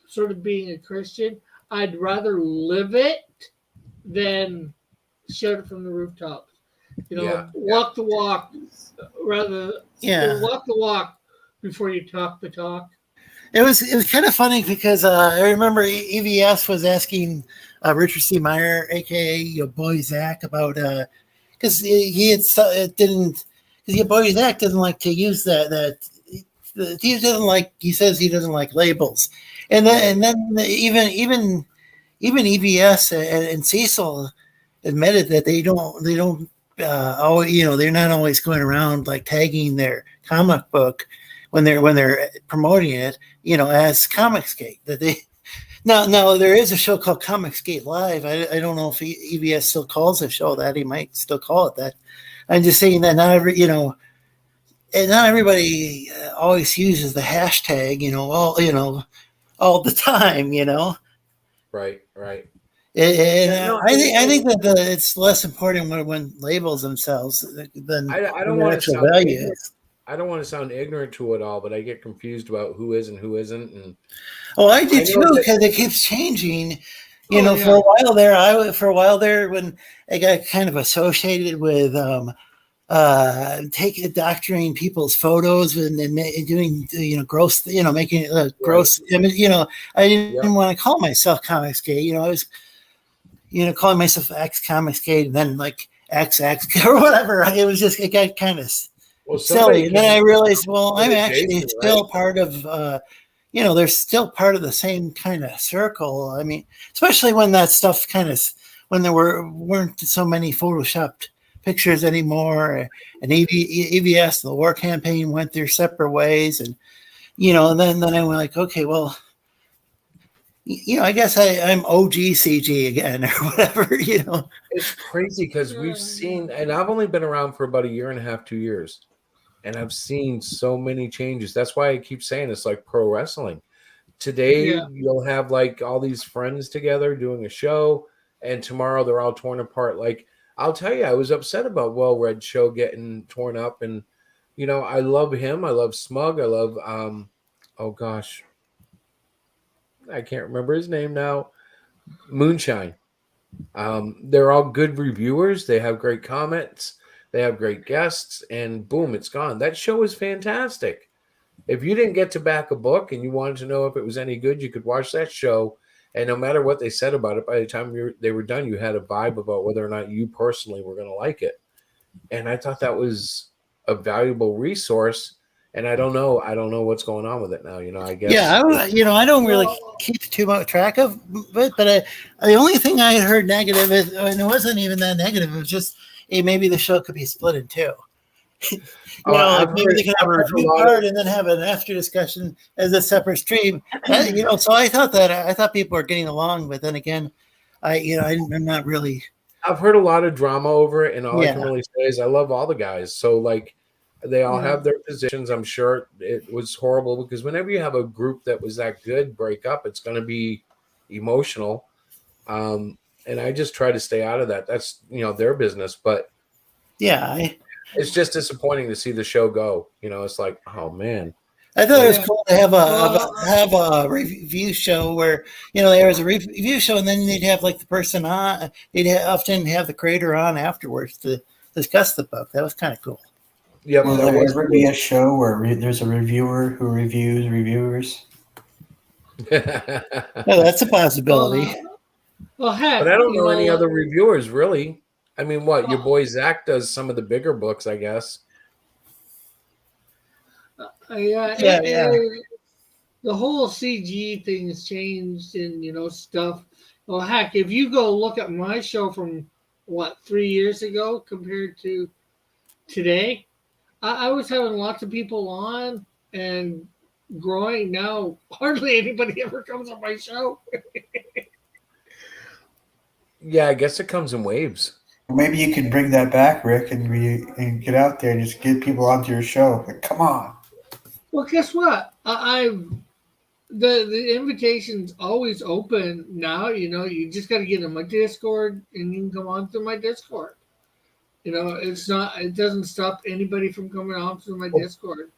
sort of being a Christian. I'd rather live it than shout it from the rooftops. You know, walk the walk rather. Walk the walk before you talk the talk. It was kind of funny because I remember EVS was asking Richard C. Meyer, aka Boy Zach, about because he had didn't because Boy Zach doesn't like to use that he doesn't like, he says he doesn't like labels, and then even EVS and Cecil admitted that they don't always, they're not always going around like tagging their comic book when they're promoting it, as Comicsgate. That they now there is a show called Comicsgate Live. I don't know if EVS still calls the show that. He might still call it that. I'm just saying that not everybody always uses the hashtag, all the time, Right. And I think that it's less important when labels themselves than I don't want to actual sound value ignorant. is. I don't want to sound ignorant to it all, but I get confused about who is and who isn't. And I do too, because it keeps changing. For a while there, when I got kind of associated with doctoring people's photos and doing gross, making gross image. I didn't want to call myself Comicsgate. I was calling myself X Comicsgate and then like XX or whatever. It got kind of silly. And then I realized, I'm actually still part of they're still part of the same kind of circle. I mean, especially when that stuff when there weren't so many photoshopped pictures anymore, and EVS, the war campaign, went their separate ways, and then I went like, okay, well, I guess I'm OG CG again or whatever. It's crazy because we've seen, and I've only been around for about 1.5 2 years, and I've seen so many changes. That's why I keep saying it's like pro wrestling. Today you'll have like all these friends together doing a show, and tomorrow they're all torn apart. Like, I'll tell you, I was upset about Well Red Show getting torn up, and I love him. I love Smug. I love oh gosh, I can't remember his name now. Moonshine. They're all good reviewers. They have great comments. They have great guests, and boom, it's gone. That show is fantastic. If you didn't get to back a book and you wanted to know if it was any good, you could watch that show. And no matter what they said about it, by the time they were done, you had a vibe about whether or not you personally were going to like it. And I thought that was a valuable resource. And I don't know what's going on with it now. I guess. Yeah, I don't really keep too much track of it. But the only thing I heard negative is, and it wasn't even that negative. It was just, hey, maybe the show could be split in two. Maybe they can have a review part and then have an after discussion as a separate stream. So I thought people were getting along, but then again, I'm not really. I've heard a lot of drama over it, and all I can really say is I love all the guys. So like, they all have their positions. I'm sure it was horrible because whenever you have a group that was that good break up, it's going to be emotional. And I just try to stay out of that. That's their business, but it's just disappointing to see the show go. It's like, oh man. I thought it was cool to have a review show where there was a review show, and then they'd have like the person on. They'd often have the creator on afterwards to discuss the book. That was kind of cool. Yeah. Will there ever be a show where there's a reviewer who reviews reviewers? Well, that's a possibility. Well, heck, but I don't know any other reviewers really. I mean, your boy Zach does some of the bigger books, I guess. The whole CG thing has changed, and stuff. Well, heck, if you go look at my show from 3 years ago compared to today, I was having lots of people on and growing. Now, hardly anybody ever comes on my show. Yeah, I guess it comes in waves. Maybe you could bring that back, Rick, and get out there and just get people onto your show. Like, come on. Well, guess what? I've the invitation's always open now. You just got to get in my Discord, and you can come on through my Discord. It doesn't stop anybody from coming on through my Discord.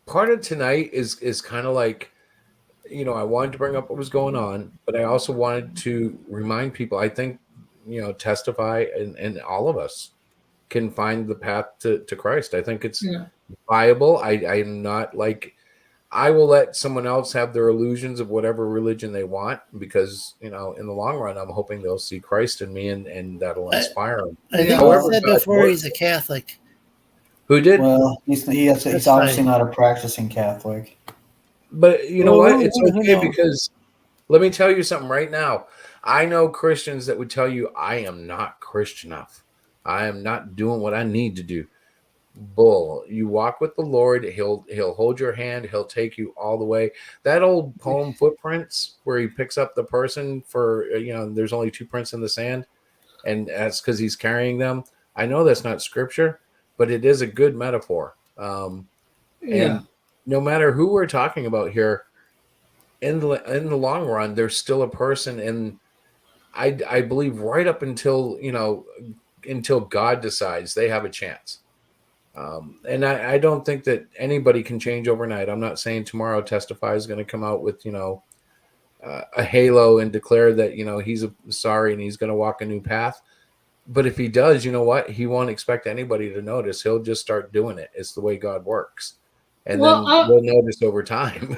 Part of tonight is kind of like, I wanted to bring up what was going on, but I also wanted to remind people. I think, Testify and all of us can find the path to Christ. I think it's viable. I'm not like, I will let someone else have their illusions of whatever religion they want, because, in the long run, I'm hoping they'll see Christ in me, and that'll inspire them. I think he said before he's a Catholic. Who did? Well, he's obviously not a practicing Catholic. But you know what? It's okay, because let me tell you something right now. I know Christians that would tell you, I am not Christian enough. I am not doing what I need to do. Bull. You walk with the Lord. He'll hold your hand. He'll take you all the way. That old poem Footprints, where he picks up the person for, there's only 2 prints in the sand, and that's because he's carrying them. I know that's not scripture, but it is a good metaphor. And no matter who we're talking about here, in the long run, there's still a person, and I believe right up until until God decides, they have a chance. And I don't think that anybody can change overnight. I'm not saying tomorrow Testify is going to come out with a halo and declare that he's sorry and he's going to walk a new path. But if he does, you know what? He won't expect anybody to notice. He'll just start doing it. It's the way God works. And then we'll notice over time.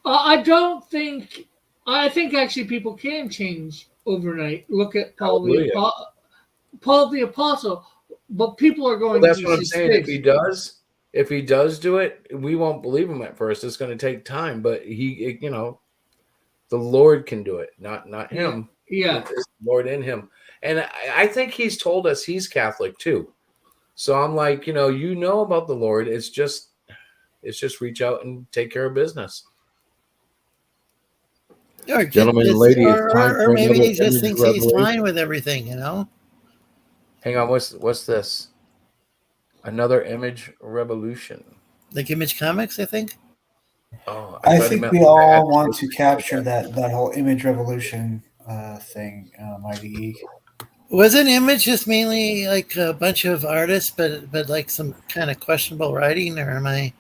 I think actually people can change overnight. Look at Paul the Apostle. But people are going. That's what I'm saying. If he does do it, we won't believe him at first. It's going to take time, but the Lord can do it, not him. Yeah. It's the Lord in him. And I think he's told us he's Catholic too. So I'm like, about the Lord. It's just reach out and take care of business. Or gentlemen and lady, or maybe he just thinks he's fine with everything, Hang on, what's this? Another image revolution. Like Image Comics, I think. Oh, I think we all want to capture that whole image revolution thing, Mighty Geek. Wasn't Image just mainly like a bunch of artists, but like some kind of questionable writing, or am I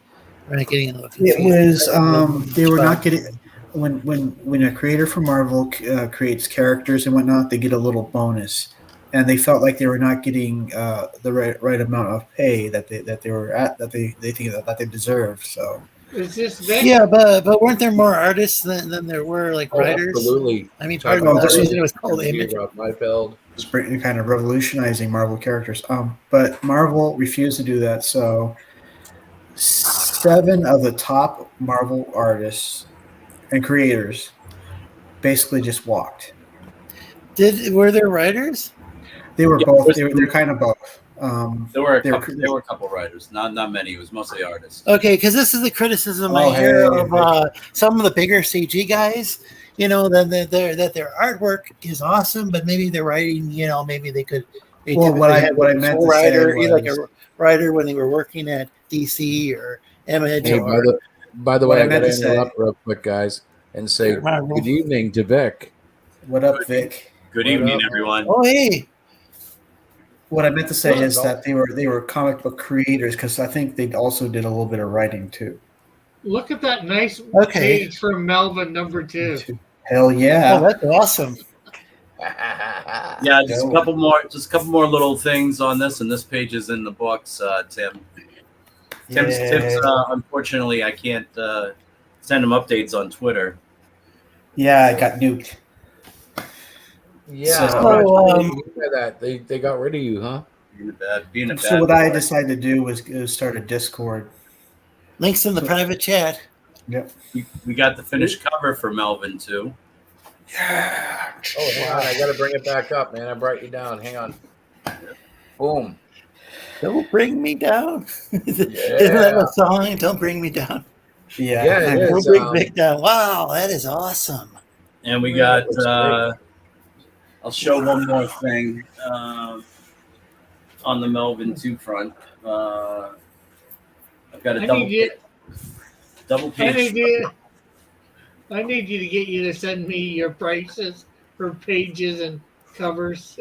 getting a little confused? It was they were not getting when a creator from Marvel creates characters and whatnot, they get a little bonus, and they felt like they were not getting the right amount of pay that they were at that they think that they deserved. So. But weren't there more artists than there were writers? Absolutely. I mean, part of the reason it was called Image. It's kind of revolutionizing Marvel characters. But Marvel refused to do that. So 7 of the top Marvel artists and creators basically just walked. Were there writers? They were both. They're kind of both. There were a couple writers, not many. It was mostly artists. Okay, because this is the criticism I hear of some of the bigger CG guys. That their artwork is awesome, but maybe their writing, maybe they could. What I meant to say was, like a writer when they were working at DC or Image. Hey, by the way, I got to interrupt real quick, guys, and say good evening to Vic. What up, Vic? Good evening, everyone. Oh, hey. What I meant to say is that they were comic book creators, because I think they also did a little bit of writing too. Look at that nice page from Melvin #2. Hell yeah! Oh, that's awesome. Yeah, just a couple more little things on this, and this page is in the books, Tim. Tim's unfortunately, I can't send him updates on Twitter. Yeah, I got nuked. Yeah, so, they got rid of you, huh? Being a bad so what I decided to do was start a Discord. Links in the private chat. Yep. We got the finished cover for Melvin too. Yeah. Oh, hang on, I got to bring it back up, man. I brought you down. Hang on. Boom. Don't bring me down. Isn't that a song? Don't bring me down. Yeah. Don't bring me down. Wow, that is awesome. And we got. I'll show one more thing on the Melvin 2 front. I've got a double page. I need you to get you to send me your prices for pages and covers.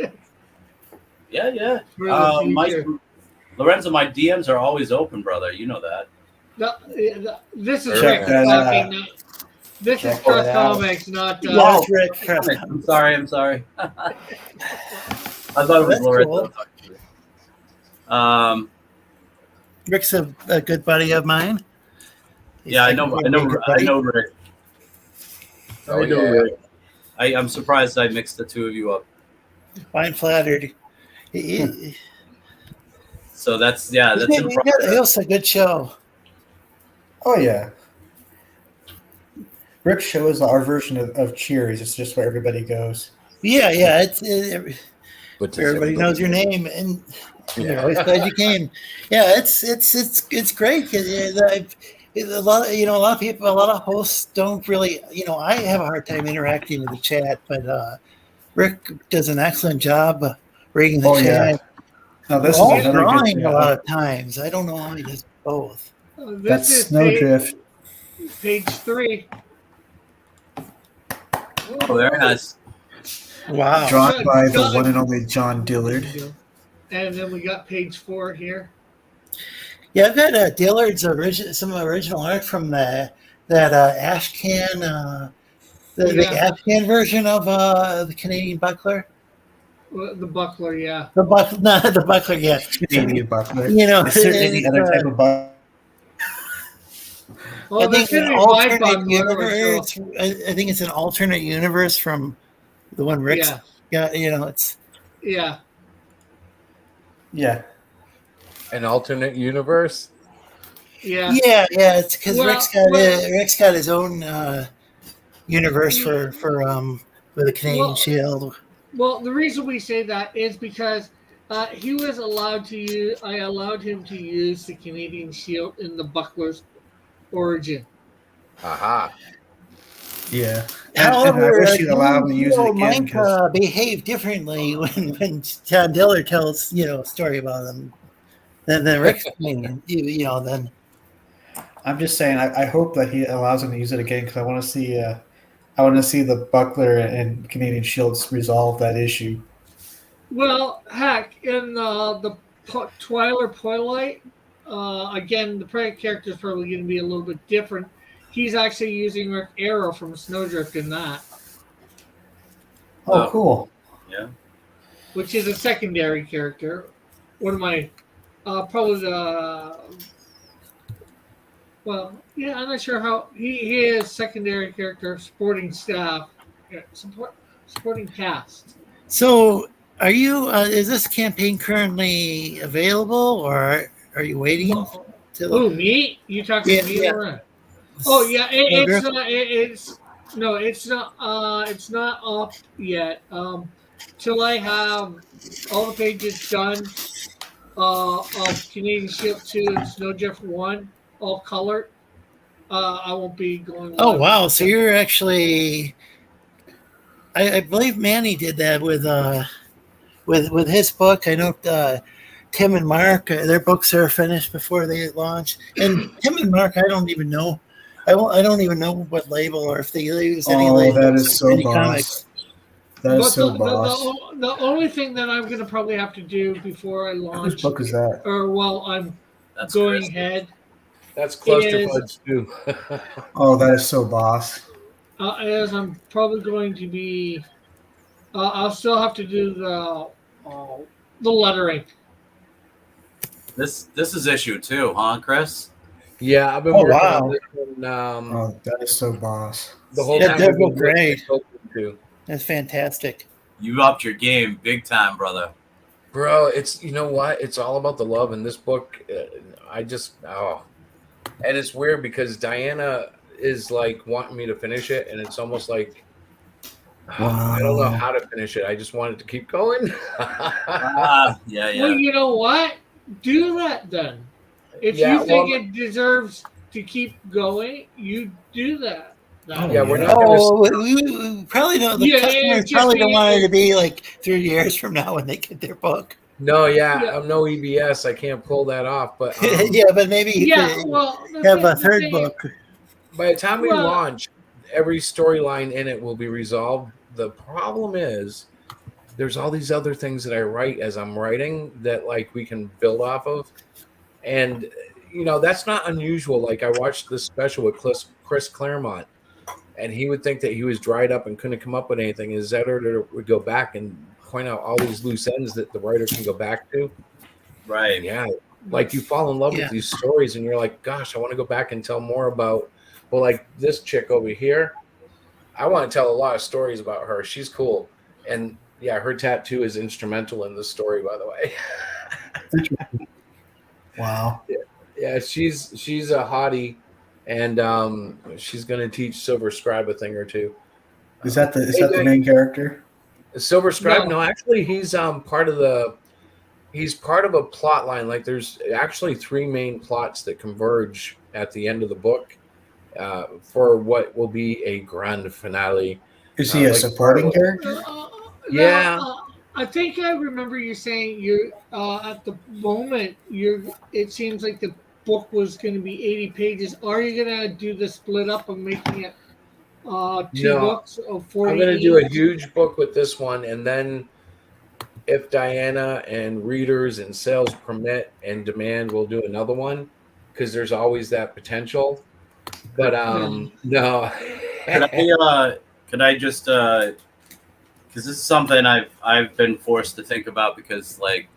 Yeah. For the future. Lorenzo, my DMs are always open, brother. You know that. This is Check Rick that talking. out. This Check is Trust that out. Comics, not. Yeah, it's Rick. I'm sorry. I thought it was That's Lorenzo. cool. Rick's a good buddy of mine. Yeah, I know Rick. Oh, I know yeah. Rick. I'm surprised I mixed the two of you up. I'm flattered. So that's in progress. It was a good show. Oh yeah. Rick's show is our version of Cheers. It's just where everybody goes. Yeah. Everybody knows your name, and you're always glad you came. Yeah, it's great. A lot of people, a lot of hosts don't really. I have a hard time interacting with the chat, but Rick does an excellent job reading the chat. Yeah. No, this All is another drawing good a lot of times. I don't know how he does both. This That's is Snowdrift. Page 3. Oh, very nice. Wow. Drawn by the one and only John Dillard. And then we got page 4 here. Yeah, I've got Dillard's some original art from that Ashcan, the Ashcan version of the Canadian Buckler. The Buckler, yeah. The Buckler, yeah. Canadian Buckler. Is there any other type of Buckler? Well, I think that's an an alternate universe. I think it's an alternate universe from the one Rick's got. It's Yeah. yeah. An alternate universe. Yeah. Yeah. It's because Well, Rick's got his own universe for with the Canadian Shield. Well, the reason we say that is because he was allowed to use. I allowed him to use the Canadian Shield in the Buckler's origin. Aha. Yeah. However, I wish you'd allow him to use it again. Mike behave differently when John Dillard tells a story about him than Rick's opinion. Then I'm just saying. I hope that he allows him to use it again because I want to see. I want to see the Buckler and Canadian Shields resolve that issue. Well, heck, in the Twilight, again, the character is probably going to be a little bit different. He's actually using Rick Arrow from Snowdrift in that. Oh, cool. Yeah. Which is a secondary character. One of my, probably the, well, yeah, I'm not sure how, he is secondary character, supporting staff, supporting cast. So, are you? Is this campaign currently available, or are you waiting? Who, me? You talking to me? Or? Oh yeah, it's not up yet. Till I have all the pages done of Canadian Shield 2 and Snowdrift 1 all colored. I won't be going. Oh wow! So you're actually, I believe Manny did that with his book. I know Tim and Mark, their books are finished before they launch. And Tim and Mark, I don't even know. I don't even know what label or if they use any label. That is so boss. Comics. That is so boss. The only thing that I'm going to probably have to do before I launch. Whose book is that? Or while I'm going ahead. That's Clusterfudge too. Oh, that is so boss. As I'm probably going to be, I'll still have to do the lettering. This is issue 2, huh, Chris? Yeah, I've been working on this one. Oh, that is so boss. The whole time. They're great. That's fantastic. You upped your game big time, brother. Bro, it's, you know what? It's all about the love in this book. And it's weird because Diana is like wanting me to finish it, and it's almost like I don't know how to finish it. I just wanted to keep going. Yeah. Well, you know what? Do that then. If you think it deserves to keep going, you do that. We're not going to. We probably don't. The customers probably don't want it to be like 3 years from now when they get their book. No, I'm no EBS. I can't pull that off. But but maybe you could have a third book. By the time we launch, every storyline in it will be resolved. The problem is there's all these other things that I write as I'm writing that like we can build off of. And that's not unusual. Like I watched this special with Chris Claremont, and he would think that he was dried up and couldn't come up with anything. His editor would go back and point out all these loose ends that the writer can go back to. Right. And yeah. Like you fall in love with these stories and you're like, gosh, I want to go back and tell more about, well, like this chick over here. I want to tell a lot of stories about her. She's cool. And yeah, her tattoo is instrumental in the story, by the way. Wow. Yeah, she's a hottie, and she's going to teach Silver Scribe a thing or two. Is that the main character? Silver Scribe? No, actually, he's part of a plot line. Like there's actually 3 main plots that converge at the end of the book for what will be a grand finale. Is he a supporting character? Yeah. I think I remember you saying you're at the moment it seems like the book was going to be 80 pages. Are you going to do the split up of making it 2 books of 40? I'm going to do a huge book with this one, and then if Diana and readers and sales permit and demand, we'll do another one because there's always that potential. But no. Could I just because this is something I've been forced to think about because like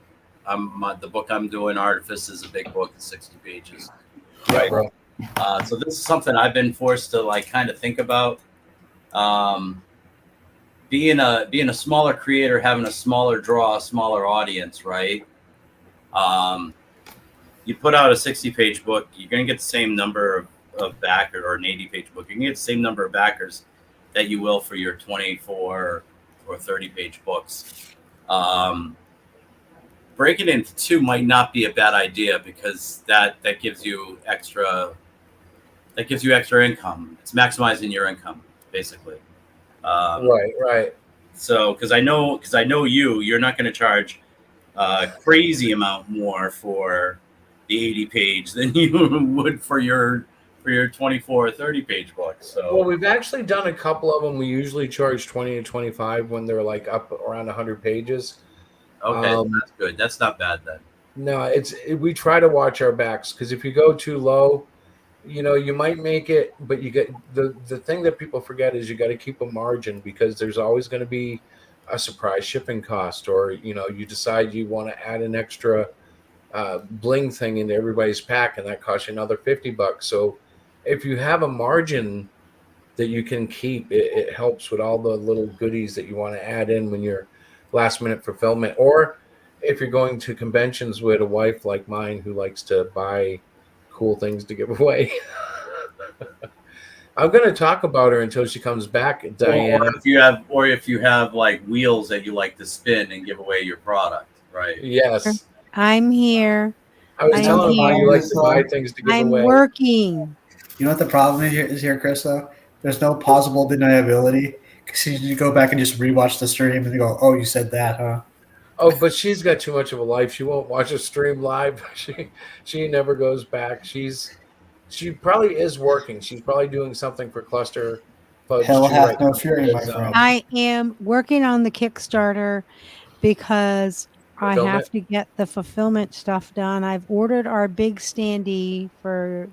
the book I'm doing, Artifice, is a big book, it's 60 pages. Right. So this is something I've been forced to like kind of think about. Being a smaller creator, having a smaller draw, a smaller audience, right? You put out a 60-page book, you're going to get the same number of backers, or an 80-page book. You can get the same number of backers that you will for your 24 or 30-page books. Breaking it into 2 might not be a bad idea because that gives you extra. That gives you extra income. It's maximizing your income, basically. Right. So, because I know you're not going to charge a crazy amount more for the 80 page than you would for your 24 or 30 page book. So, well, we've actually done a couple of them. We usually charge 20 to 25 when they're like up around 100 pages. Okay, that's good. That's not bad then. No, we try to watch our backs because if you go too low, you might make it, but you get the thing that people forget is you got to keep a margin because there's always going to be a surprise shipping cost, or you decide you want to add an extra bling thing into everybody's pack, and that costs you another $50. So if you have a margin that you can keep, it helps with all the little goodies that you want to add in when you're last minute fulfillment, or if you're going to conventions with a wife like mine who likes to buy cool things to give away. I'm going to talk about her until she comes back, Diana. Or if you have like wheels that you like to spin and give away your product, right? Yes. I'm here. I was telling her you like to buy things to give away. I'm working. You know what the problem is here, Chris, though? There's no plausible deniability. Because you go back and just rewatch the stream and you go, oh, you said that, huh? Oh, but she's got too much of a life. She won't watch a stream live. She never goes back. She probably is working. She's probably doing something for Cluster Fudge. Hell hath no fury, my friend. I am working on the Kickstarter because I have to get the fulfillment stuff done. I've ordered our big standee for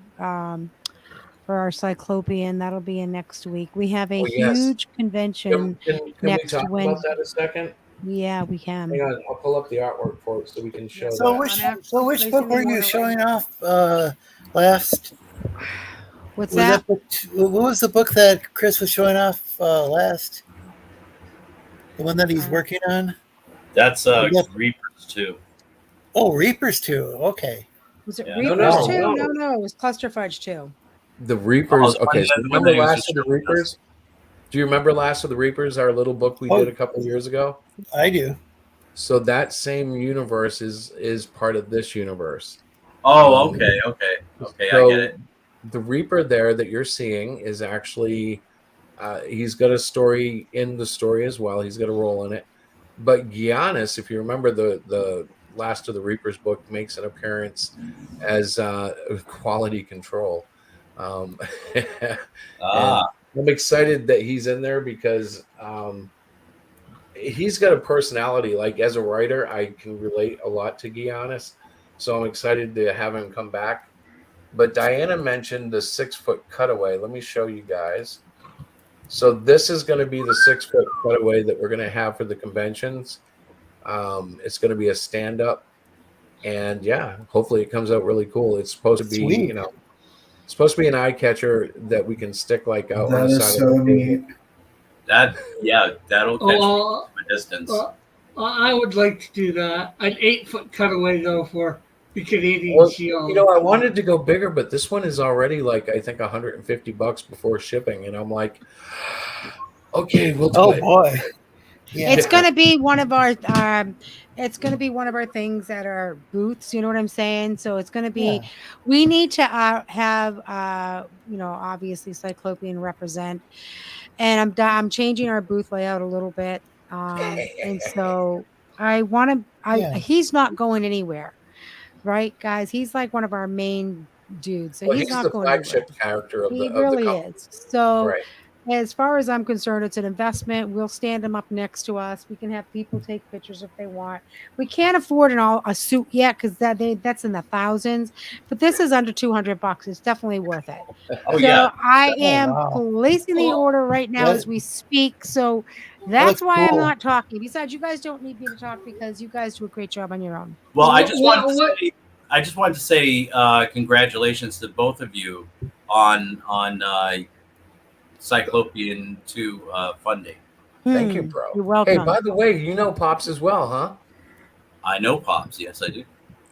our Cyclopean. That'll be in next week. We have a huge convention can next we talk Wednesday. about that a second? Yeah, we can. Hang on, I'll pull up the artwork for it so we can show So that. which book were you showing off last? What's that? What was the book that Chris was showing off last? The one that he's working on? That's Reapers 2. Oh, Reapers 2. Okay. Was it Reapers 2? No, it was Cluster Fudge 2. The Reapers. Okay, so remember Last of the Reapers? Do you remember Last of the Reapers, our little book we did a couple of years ago? I do. So that same universe is part of this universe. Oh, okay, so I get it. The Reaper there that you're seeing is actually he's got a story in the story as well. He's got a role in it. But Giannis, if you remember the Last of the Reapers book, makes an appearance as quality control. I'm excited that he's in there because he's got a personality. Like as a writer, I can relate a lot to Giannis, so I'm excited to have him come back. But Diana mentioned the 6-foot cutaway. Let me show you guys. So this is going to be the 6-foot cutaway that we're going to have for the conventions. It's going to be a stand-up, and yeah, hopefully it comes out really cool. It's supposed to be, Sweet. it's supposed to be an eye catcher that we can stick like out on the That side is of so the neat. That'll catch me from a distance. I would like to do that. An 8-foot cutaway though for the Canadian Shield. I wanted to go bigger, but this one is already like I think $150 before shipping, and I'm like, okay, we'll do it. Oh boy. Yeah. It's going to be one of our it's going to be one of our things at our booths, you know what I'm saying? So it's going to be we need to have obviously Cyclopean represent, and I'm changing our booth layout a little bit. And so I want to he's not going anywhere. Right, guys? He's like one of our main dudes. So he's not the going flagship anywhere. character of He the really company. is. So Right. as far as I'm concerned, it's an investment. We'll stand him up next to us. We can have people take pictures if they want. We can't afford a suit yet because that's in the thousands. But this is under $200. It's definitely worth it. I am placing the order right now as we speak. So that's why I'm not talking. Besides, you guys don't need me to talk because you guys do a great job on your own. Well, I just wanted to say congratulations to both of you on Cyclopean 2 funding. Thank you, bro. You're welcome. Hey, by the way, you know Pops as well, huh? I know Pops. Yes, I do.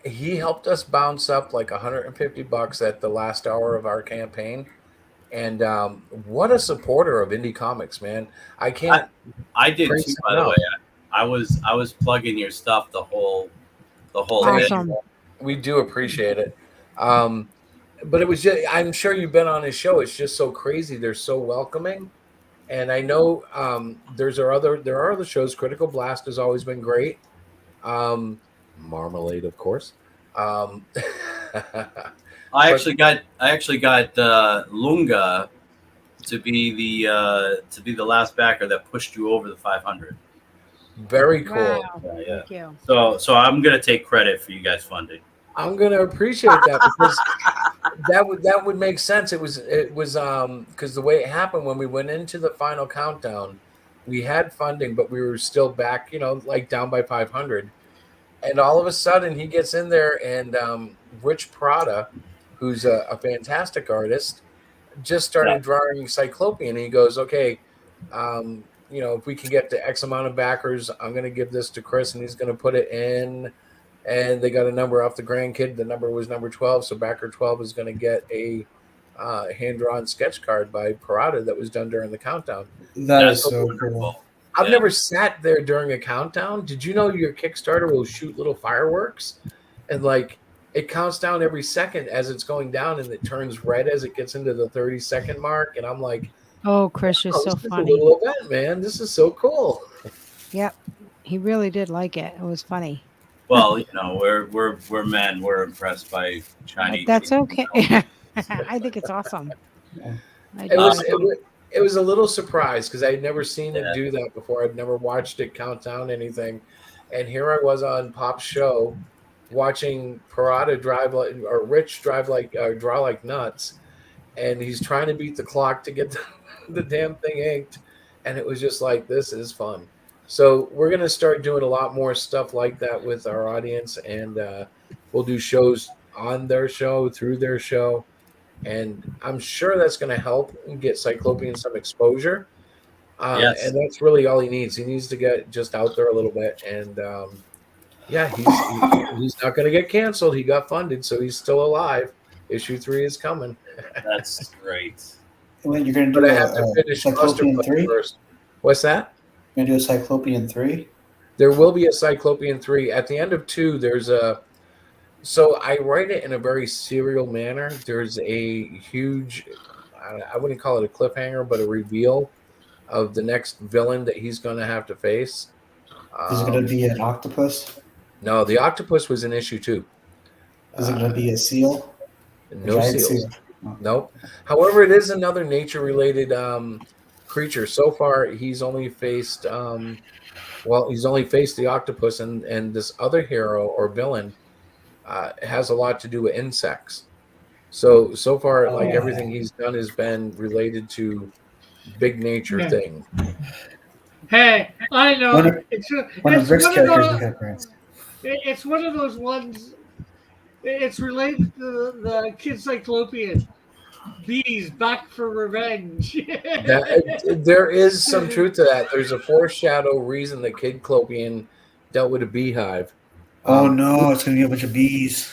He helped us bounce up like $150 at the last hour of our campaign. And what a supporter of indie comics, man. I did too, by the way. I was plugging your stuff the whole awesome. Bit. We do appreciate it. But it was just, I'm sure you've been on his show. It's just so crazy. They're so welcoming. And I know there are other shows. Critical Blast has always been great. Marmalade, of course. I actually got Lunga to be the last backer that pushed you over the 500. Very cool. Wow. Thank you. So I'm gonna take credit for you guys funding. I'm gonna appreciate that because that would make sense. It was because the way it happened when we went into the final countdown, we had funding, but we were still back, like down by 500. And all of a sudden, he gets in there, and Rich Prada, who's a fantastic artist, just started drawing Cyclopean. And he goes, "Okay, if we can get to X amount of backers, I'm going to give this to Chris, and he's going to put it in." And they got a number off the grandkid. The number was number 12, so backer 12 is going to get a hand-drawn sketch card by Parada that was done during the countdown. That is so cool. I've never sat there during a countdown. Did you know your Kickstarter will shoot little fireworks? And like it counts down every second as it's going down, and it turns red as it gets into the 30-second mark. And I'm like, oh, Chris, you're so funny. This is a little event, man. This is so cool. Yep. He really did like it. It was funny. Well, we're men. We're impressed by Chinese. That's okay. I think it's awesome. It was a little surprise because I'd never seen it do that before. I'd never watched it count down anything, and here I was on Pop's show, watching Parada Rich draw like nuts, and he's trying to beat the clock to get the damn thing inked, and it was just like, this is fun. So we're gonna start doing a lot more stuff like that with our audience, and we'll do shows on their show, through their show. And I'm sure that's going to help get Cyclopean some exposure. Yes. And that's really all he needs. He needs to get just out there a little bit. And he's not going to get canceled. He got funded, so he's still alive. Issue 3 is coming. That's great. Well, you're going to do I have to finish Cyclopean 3 first. What's that? You're going to do a Cyclopean 3? There will be a Cyclopean 3. At the end of 2, there's a... So I write it in a very serial manner. There's a huge, I wouldn't call it a cliffhanger, but a reveal of the next villain that he's going to have to face. Is it going to be an octopus? No, the octopus was in issue 2. Is it going to be a seal? No seals. Nope. However, it is another nature-related creature. So far, he's only faced the octopus, and this other hero or villain has a lot to do with insects. So far, like everything he's done has been related to big nature Yeah. things. Hey, I know. One of It's Rick's one of characters those. in Prince. It's one of those ones. It's related to the Kid Cyclopean. Bees back for revenge. There is some truth to that. There's a foreshadow reason that Kid Clopian dealt with a beehive. Oh no, it's gonna be a bunch of bees.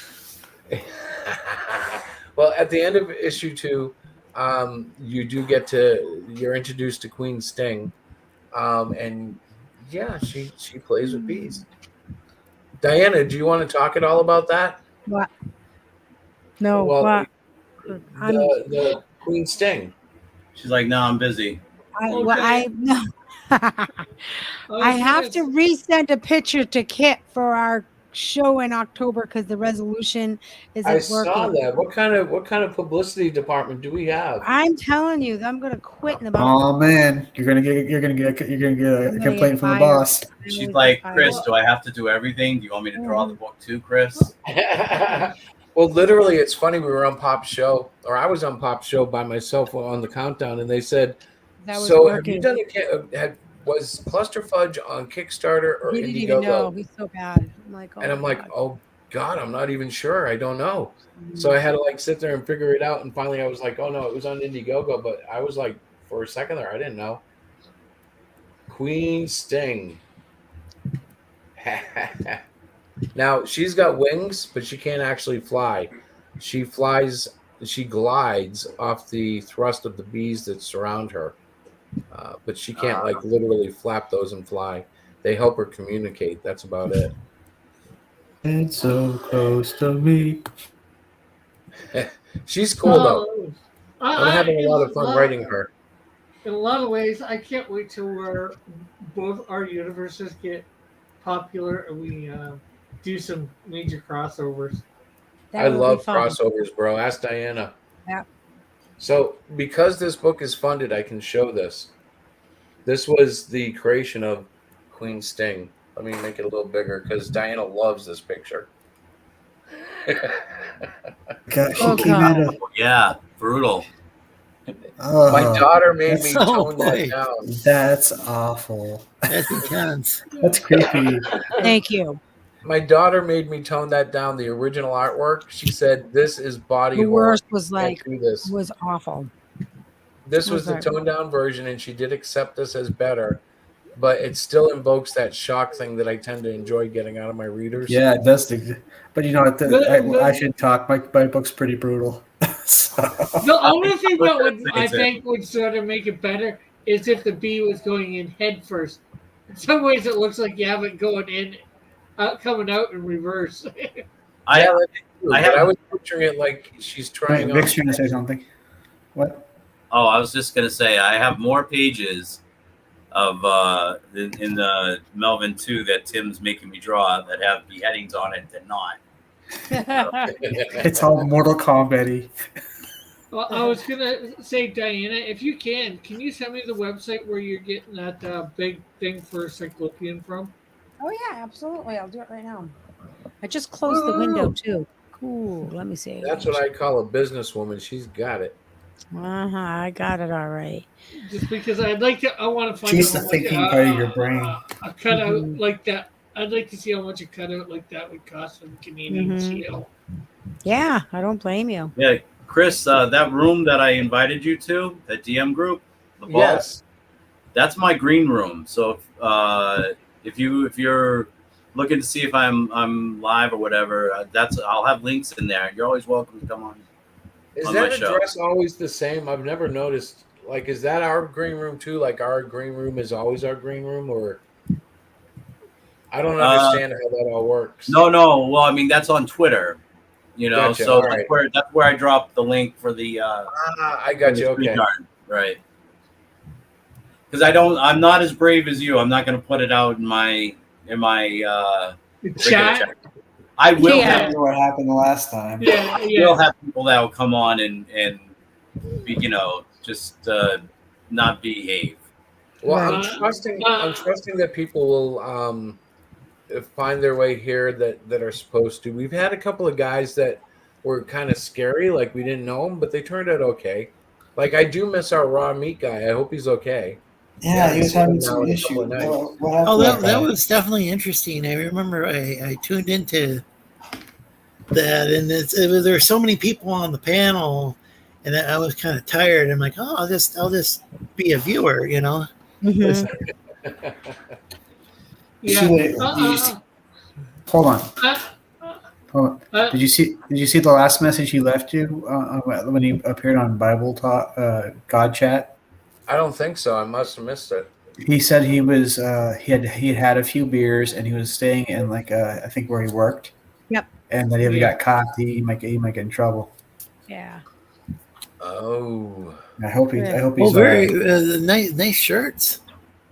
Well, at the end of issue 2, you're introduced to Queen Sting, and yeah, she plays with bees. Diana, do you want to talk at all about that? What? No, Well, what? the Queen Sting. She's like, no, I'm busy. No. I have to resend a picture to Kit for our show in October because the resolution isn't I working. saw that. What kind of publicity department do we have? I'm telling you, I'm gonna quit in about. Oh man, you're gonna get a complaint from the boss. She's like, Chris, do I have to do everything? Do you want me to draw the book too, Chris? Well, literally, it's funny. We were on Pop's show, or I was on Pop's show by myself on the countdown, and they said, "So, have you done was Cluster Fudge on Kickstarter or He didn't Indiegogo?" even know. He's so bad. I'm like, oh, And I'm like, "Oh God, I'm not even sure. I don't know." So I had to like sit there and figure it out, and finally, I was like, "Oh no, it was on Indiegogo." But I was like, for a second there, I didn't know. Queen Sting. Now she's got wings, but she can't actually fly. She glides off the thrust of the bees that surround her, but she can't like literally flap those and fly. They help her communicate. That's about it. It's so close to me. She's cool though. I'm having a lot of fun writing her. In a lot of ways, I can't wait till where both our universes get popular and we do some major crossovers. I love crossovers, bro. Ask Diana. Yeah. So, because this book is funded, I can show this. This was the creation of Queen Sting. Let me make it a little bigger because Diana loves this picture. Yeah, brutal. My daughter made me tone that down. That's awful. That's intense. That's creepy. Thank you. My daughter made me tone that down. The original artwork, she said, "This is body The horror. worst was like this was awful. This was the toned down version, and she did accept this as better, but it still invokes that shock thing that I tend to enjoy getting out of my readers. Yeah, it does. But you know what? I should talk. My book's pretty brutal. The only thing that I think would sort of make it better is if the bee was going in head first. In some ways, it looks like you have it going in, coming out in reverse. I was picturing it like she's trying. Rick's trying to say something. What? Oh, I was just gonna say I have more pages of in the Melvin 2 that Tim's making me draw that have beheadings on it than not. It's all Mortal Kombat-y. Well, I was gonna say, Diana, if you can you send me the website where you're getting that big thing for Cyclopean from? Oh yeah, absolutely. I'll do it right now. I just closed the window too. Cool. Let me see. That's what I call a businesswoman. She's got it. I got it all right. Just because I want to find She's out the thinking part of your brain. A cutout like that. I'd like to see how much a cutout like that would cost from Canadian Shield. Yeah, I don't blame you. Yeah, Chris, that room that I invited you to, that DM group, the vault, Yes, that's my green room. So if you're looking to see if I'm live or whatever, I'll have links in there. You're always welcome to come on. Is on that my show. address always the same? I've never noticed. Like, is that our green room too? Like, our green room is always our green room, or I don't understand how that all works. No. Well, I mean, that's on Twitter, you know. Gotcha. So All that's where I dropped the link for the. I got you. Okay. Right. Because I'm not as brave as you. I'm not going to put it out in my chat. I will Yeah. have Remember what happened the last time. Yeah, I yeah. will have people that will come on and be, just not behave. Well, Right. I'm trusting that people will find their way here that are supposed to. We've had a couple of guys that were kind of scary, like we didn't know them, but they turned out okay. Like I do miss our raw meat guy. I hope he's okay. Yeah, he was having now some in a couple issues. of nights. What happened Oh, to that guy? was definitely interesting. I remember I tuned into that, and there were so many people on the panel, and I was kind of tired. I'm like, oh, I'll just be a viewer, Mhm. Yeah. Hold on. Hold on. Did you see the last message he left you when he appeared on Bible Talk, God Chat? I don't think so. I must have missed it. He said he was he had a few beers and he was staying in like I think where he worked. Yep. And that if he Yeah. got caught, he might get in trouble. Yeah. Oh. I hope Yeah. he's very all right. nice shirts.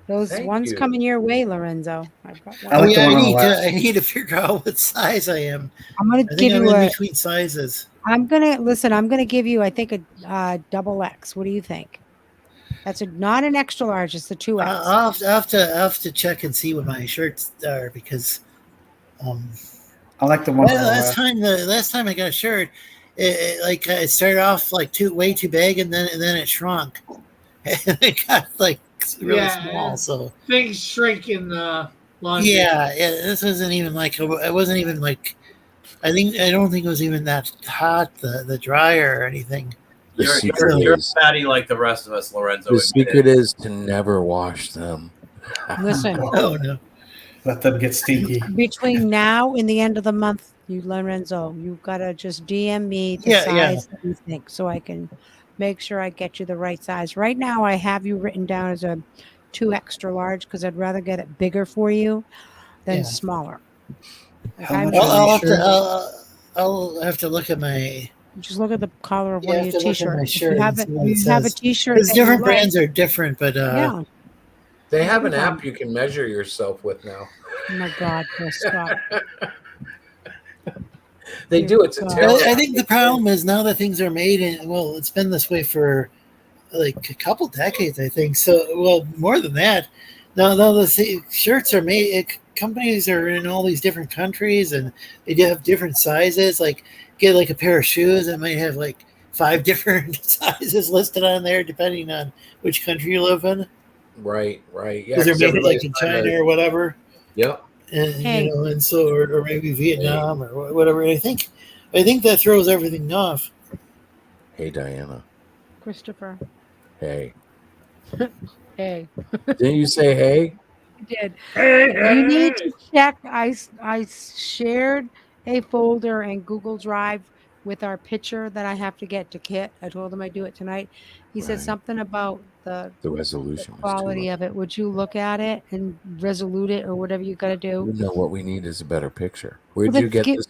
Those Thank ones you. coming your way, Lorenzo. I've got one. I like the one on the left. I need to figure out what size I am. I'm gonna I think give I'm you in a. between sizes. I'm gonna give you. I think a double X. What do you think? That's not an extra large. It's the 2X. I'll have to check and see what my shirts are because. I like the one. Last time I got a shirt, it started off like way too big, and then it shrunk, and it got like really small. So things shrink in the laundry. yeah, this wasn't even like it wasn't even like. I don't think it was even that hot, the dryer or anything. You're fatty like the rest of us, Lorenzo. The secret is to never wash them. Listen. Oh no. Let them get stinky. Between now and the end of the month, Lorenzo, you've got to just DM me the Yeah, size that you think so I can make sure I get you the right size. Right now, I have you written down as a 2 extra large because I'd rather get it bigger for you than smaller. Like I'll have to look at my. Just look at the collar of You one of have your to look at my t-shirts. If shirt you and have see it, what it you have a says. t-shirt. Because that different you brands like. are different, but Yeah. They have an app you can measure yourself with now. Oh my God, Chris, stop. They do. It's a terrible. I think the problem is now that things are made it's been this way for like a couple decades, I think. So, more than that. Now the shirts are made. Companies are in all these different countries, and they do have different sizes. Like, get like a pair of shoes that might have like 5 different sizes listed on there, depending on which country you live in. Right. Yeah. Because they're made like in China or whatever. Yep. And and so or maybe Vietnam or whatever. And I think that throws everything off. Hey, Diana. Christopher. Hey. Hey. Didn't you say hey? I did. You need to check. I shared a folder in Google Drive with our picture that I have to get to Kit. I told him I'd do it tonight. He said something about the resolution quality of it. Would you look at it and resolute it or whatever you got to do? You know what we need is a better picture. Where'd Well, you get this?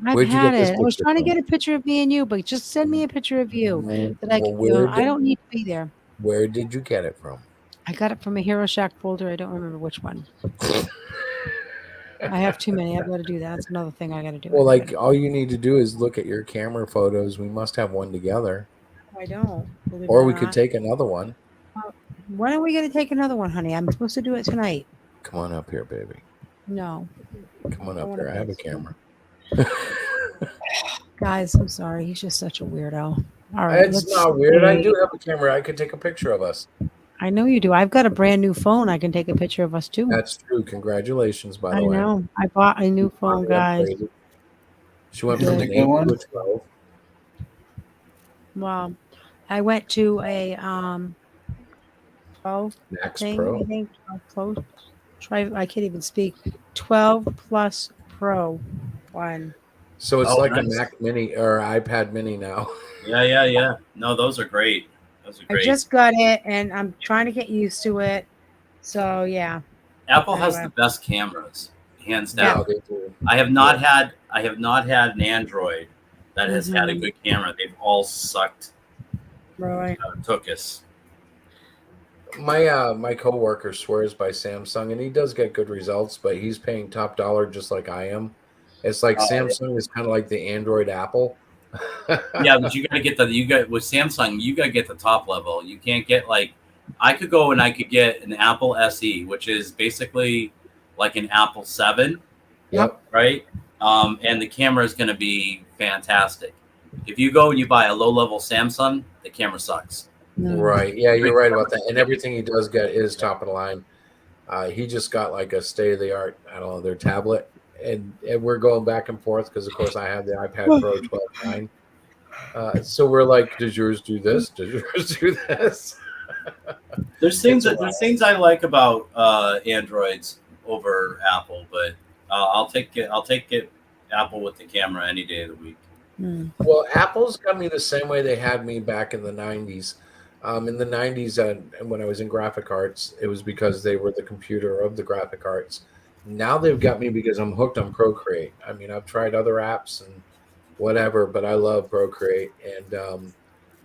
I've Where'd you had get this it. I was picture trying to from? get a picture of me and you, but just send me a picture of you. That I don't need to be there. Where did you get it from? I got it from a Hero Shack folder. I don't remember which one. I have too many. I've got to do that. That's another thing I got to do. Well, like all you need to do is look at your camera photos. We must have one together. I don't. Or we could take another one. When are we going to take another one, honey? I'm supposed to do it tonight. Come on up here, baby. No. Come on up here. I have a camera. Guys, I'm sorry. He's just such a weirdo. All right. It's not weird. I do have a camera. I could take a picture of us. I know you do. I've got a brand new phone. I can take a picture of us too. That's true. Congratulations, by the way. I know. I bought a new phone, guys. She went from an 8 to a 12. Well, I went to a 12 Max thing, Pro. I think. I can't even speak. 12 Plus Pro one. So it's like nice. a Mac Mini or iPad Mini now. Yeah. No, those are great. Those are great. I just got it, and I'm trying to get used to it. So yeah. Apple has Anyway. the best cameras, hands Yeah, down. they do. I have not had an Android that has had a Mhm. good camera. They've all sucked. Right. Took us. My coworker swears by Samsung, and he does get good results, but he's paying top dollar just like I am. It's like Samsung is kind of like the Android Apple. Yeah, but you got to get with Samsung, you got to get the top level. You can't get I could go and I could get an Apple SE, which is basically like an Apple 7. Yep. Right. And the camera is going to be fantastic. If you go and you buy a low level Samsung, the camera sucks. Right. Yeah, you're right about that. And everything he does get is top of the line. He just got like a state of the art, I don't know, their tablet. And we're going back and forth because, of course, I have the iPad Pro 12.9. So we're like, does yours do this? Does yours do this? There's things I like about Androids over Apple, but I'll take it Apple with the camera any day of the week. Well, Apple's got me the same way they had me back in the 90s. In the 90s, when I was in graphic arts, it was because they were the computer of the graphic arts. Now they've got me because I'm hooked on Procreate. I mean, I've tried other apps and whatever, but I love Procreate. And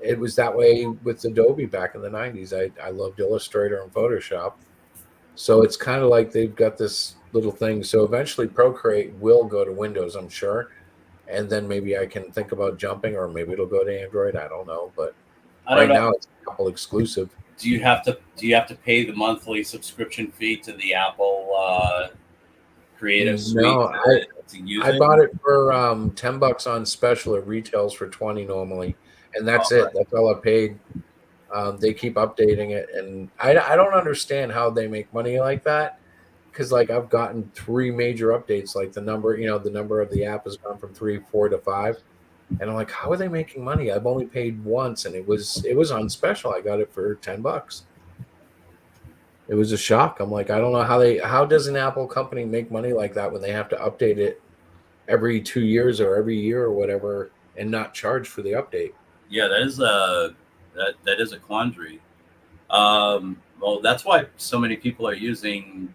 it was that way with Adobe back in the 90s. I loved Illustrator and Photoshop. So it's kind of like they've got this little thing. So eventually Procreate will go to Windows, I'm sure. And then maybe I can think about jumping, or maybe it'll go to Android. I don't know. But right now it's Apple exclusive. Do you have to pay the monthly subscription fee to the Apple Creative Suite? No, to use I bought it for $10 on special. It retails for $20 normally, and that's it. That's all I paid. They keep updating it, and I don't understand how they make money like that. Because like I've gotten 3 major updates, like the number of the app has gone from 3, 4 to 5, and I'm like, how are they making money? I've only paid once, and it was on special. I got it for $10. It was a shock. I'm like, I don't know how does an Apple company make money like that when they have to update it every 2 years or every year or whatever, and not charge for the update? Yeah, that is a quandary. Well, that's why so many people are using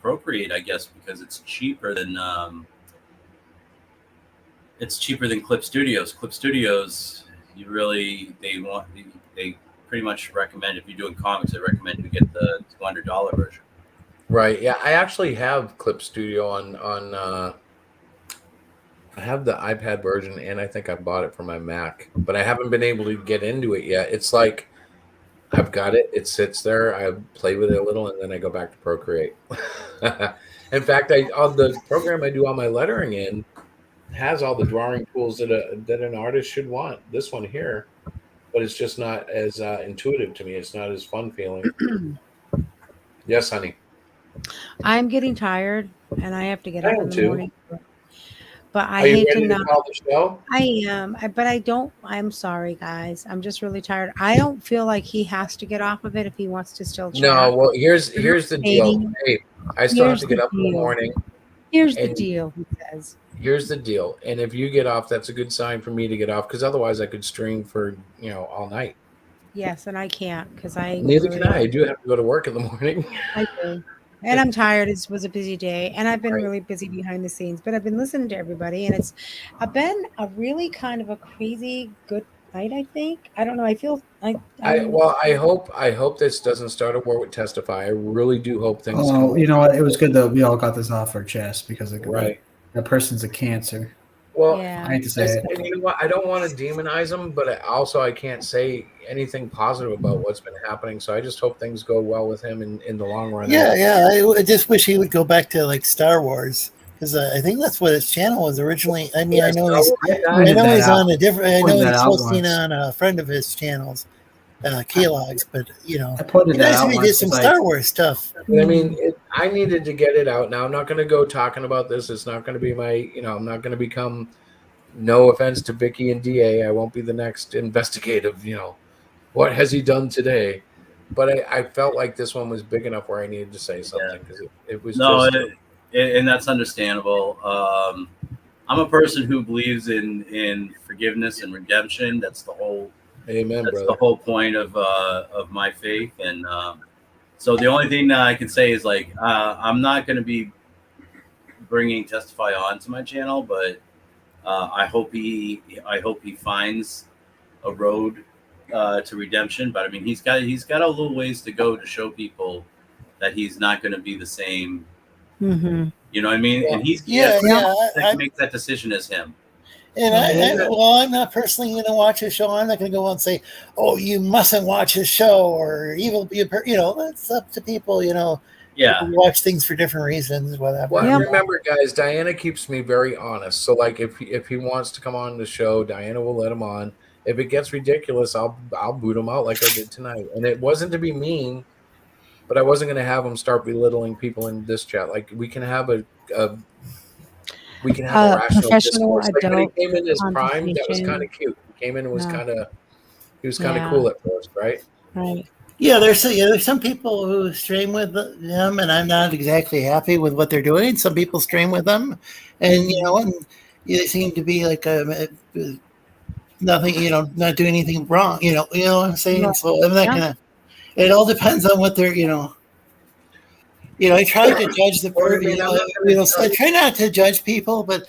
Procreate, I guess, because it's cheaper than Clip Studios. Clip Studios, they pretty much recommend, if you're doing comics, they recommend you get the $200 version. Right. Yeah, I actually have Clip Studio on I have the iPad version, and I think I bought it for my Mac, but I haven't been able to get into it yet. It's like I've got it. It sits there. I play with it a little, and then I go back to Procreate. In fact, on the program I do all my lettering in has all the drawing tools that an artist should want. This one here, but it's just not as intuitive to me. It's not as fun feeling. Yes, honey. I'm getting tired, and I have to get up in the too. morning. But I Are you hate ready to to not. call the show? I am, but I don't. I'm sorry, guys. I'm just really tired. I don't feel like he has to get off of it if he wants to still chat. No. Well, here's the deal. Hey, I still have to get up in the morning. Here's the deal, he says. Here's the deal. And if you get off, that's a good sign for me to get off, because otherwise I could stream for all night. Yes, and I can't because Neither can I. I do have to go to work in the morning. I do. And I'm tired. It was a busy day, and I've been really busy behind the scenes, but I've been listening to everybody, and it's been a really kind of a crazy good night, I think. I don't know. I feel like I hope this doesn't start a war with Testify. I really do hope things Oh, you know what? It was good that we all got this off our chest, because Right. that person's a cancer. Well, I hate to say it. and you know what? I don't want to demonize them, but I can't say anything positive about what's been happening. So I just hope things go well with him in the long run. Yeah. I just wish he would go back to like Star Wars, because I think that's what his channel was originally. I mean, I know he's on a different. I know he's hosting on a friend of his channels, Kellogg's, but I pointed that out. He did some Star Wars stuff. I mean, I needed to get it out. Now I'm not going to go talking about this. It's not going to be my. I'm not going to become. No offense to Vicky and DA, I won't be the next investigative. What has he done today? But I felt like this one was big enough where I needed to say something, because it was and that's understandable. I'm a person who believes in forgiveness and redemption. That's the whole. Amen, that's brother. the whole point of my faith, and so the only thing that I can say is I'm not going to be bringing Testify on to my channel, but I hope he finds a road to redemption. But I mean, he's got a little ways to go to show people that he's not going to be the same Mm-hmm. You know what I mean? And he Yeah, has yeah. to make that decision as him. And I'm not personally going to watch his show. I'm not going to go and say, "Oh, you mustn't watch his show," or "Evil be a that's up to people." Yeah, people watch things for different reasons. Whatever. Well, remember, guys, Diana keeps me very honest. So, like, if he wants to come on the show, Diana will let him on. If it gets ridiculous, I'll boot him out like I did tonight. And it wasn't to be mean, but I wasn't going to have him start belittling people in this chat. Like, we can have a rational professional discourse. Like when he adult came in his prime, that was kind conversation. of cute. He came in and was Yeah. kind of Yeah. cool at first, right? Right. Yeah, there's some people who stream with them, and I'm not exactly happy with what they're doing. Some people stream with them, and they seem to be like nothing, not doing anything wrong. You know what I'm saying? Right. So I'm not gonna. It all depends on what they're, I try to judge the person. I try not to judge people, but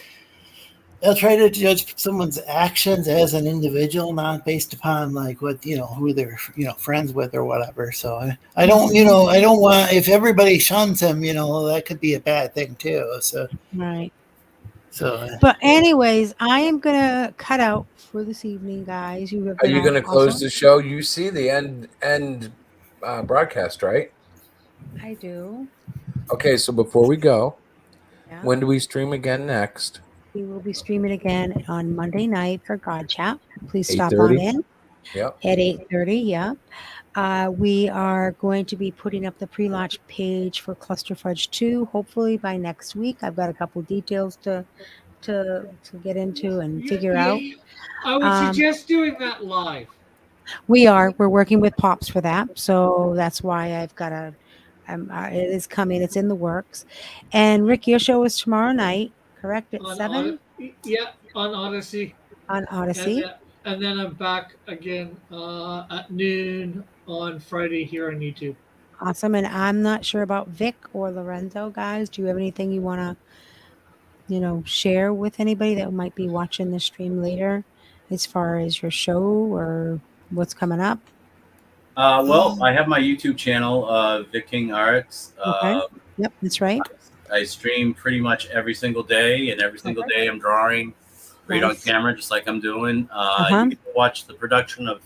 I'll try to judge someone's actions as an individual, not based upon like what who they're friends with or whatever. So I don't want, if everybody shuns him, that could be a bad thing too. So Right. So But anyways, I am gonna cut out for this evening, guys. You have Are been you going to awesome. close the show? You see the end broadcast, right? I do. Okay, so before we go, Yeah. when do we stream again next? We will be streaming again on Monday night for God Chat. Please stop 8:30? on in. Yep. At 8:30. Yeah. We are going to be putting up the pre-launch page for Cluster Fudge 2, hopefully by next week. I've got a couple details to get into and figure out. I would suggest doing that live. We're working with Pops for that, so that's why I've got it is coming. It's in the works. And Rick, your show is tomorrow night, correct? At 7 on Odyssey. on Odyssey. And then I'm back again at noon on Friday here on YouTube. Awesome. And I'm not sure about Vic or Lorenzo, guys. Do you have anything you want to, share with anybody that might be watching the stream later, as far as your show or what's coming up? Well, I have my YouTube channel, Vic King Arts. Okay. Yep, that's right. I stream pretty much every single day, and every single day I'm drawing right on camera, just like I'm doing. You can watch the production of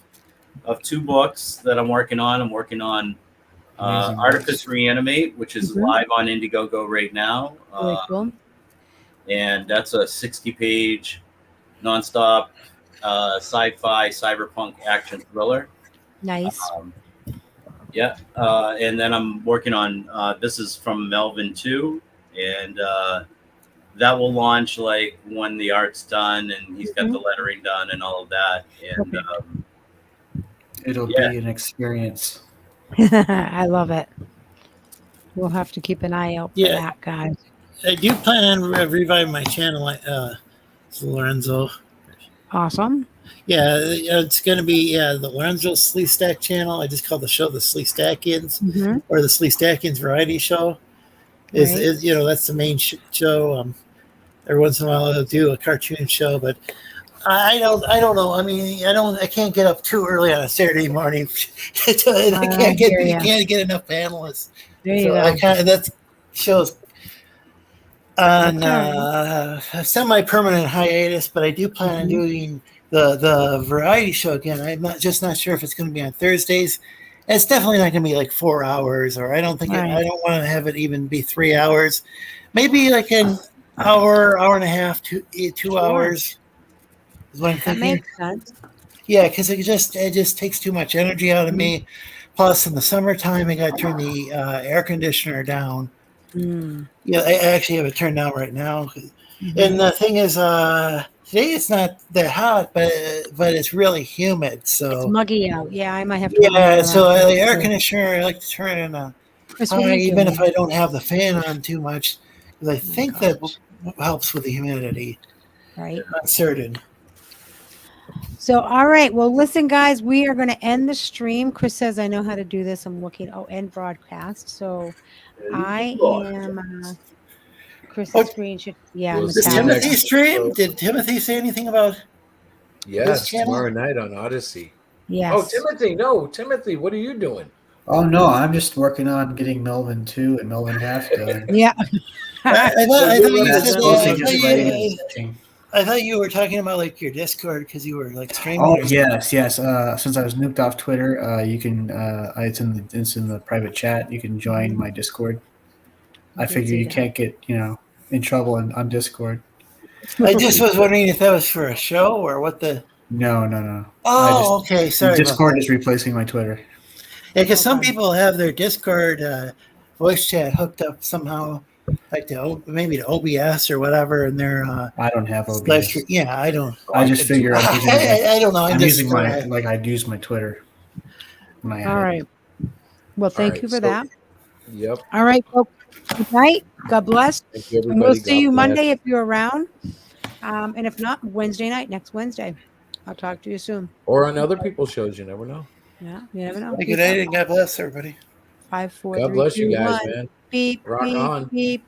2 books that I'm working on. I'm working on Artifice Reanimate, which is live on Indiegogo right now. Very cool. And that's a 60-page, nonstop sci-fi cyberpunk action thriller. Nice. And then I'm working on this is from Melvin too, and that will launch like when the art's done and he's got the lettering done and all of that. And it'll be an experience. I love it. We'll have to keep an eye out for that, guys. I do plan on reviving my channel, Lorenzo. Awesome. Yeah, it's going to be the Lorenzo Sleestack channel. I just call the show the Sleestackians, or the Sleestackians Variety Show. Is that's the main show. Every once in a while I'll do a cartoon show, but I don't know. I mean, I can't get up too early on a Saturday morning. I can't get enough panelists. There you go. That show's on a semi-permanent hiatus, but I do plan on doing the variety show again. I'm not sure if it's going to be on Thursdays. It's definitely not going to be like 4 hours, or I don't think I don't want to have it even be 3 hours. Maybe like an hour and a half, 2 hours. Is what I'm thinking. That makes sense. Yeah, because it just takes too much energy out of me. Plus, in the summertime, I got to turn the air conditioner down. Yeah, I actually have it turned down right now. And the thing is, today it's not that hot, but it's really humid. So it's muggy out. Yeah, I might have to. Yeah, so the air conditioner, I like to turn it on Chris, high, even if I don't have the fan on too much, because I think that helps with the humidity. Right. I'm not certain. So, all right. Well, listen, guys, we are going to end the stream. Chris says, I know how to do this. I'm looking. End broadcast. So I am Chris's screen should. Yeah. Does Timothy stream? Did Timothy say anything about? Yes, tomorrow night on Odyssey. Yes. Oh, Timothy, what are you doing? Oh no, I'm just working on getting Melvin 2 and Melvin half done. Yeah. I thought you That's said mostly that. just writing and sketching. I thought you were talking about like your Discord because you were like streaming. Oh or something. yes. Since I was nuked off Twitter, you can. It's in the private chat. You can join my Discord. I figure you can't get in trouble on Discord. I just was wondering if that was for a show or what the. No. Oh, okay. Sorry. Discord is replacing my Twitter. Yeah, because some people have their Discord voice chat hooked up somehow, like maybe to OBS or whatever, and they're. I don't have OBS. Yeah, I don't. I just figure I'm using. I don't know. I'm using I'd use my Twitter. All right. Well, thank you for that. Yep. All right, folks. Good night. God bless. Thank you, And we'll everybody. see you God bless. Monday if you're around. And if not, Wednesday night, next Wednesday. I'll talk to you soon. Or on other people's shows, you never know. Yeah, you never know. Good night and God bless everybody. 5, 4, God 3, bless 2, you guys, 1. man. Beep, Rock beep, on. beep.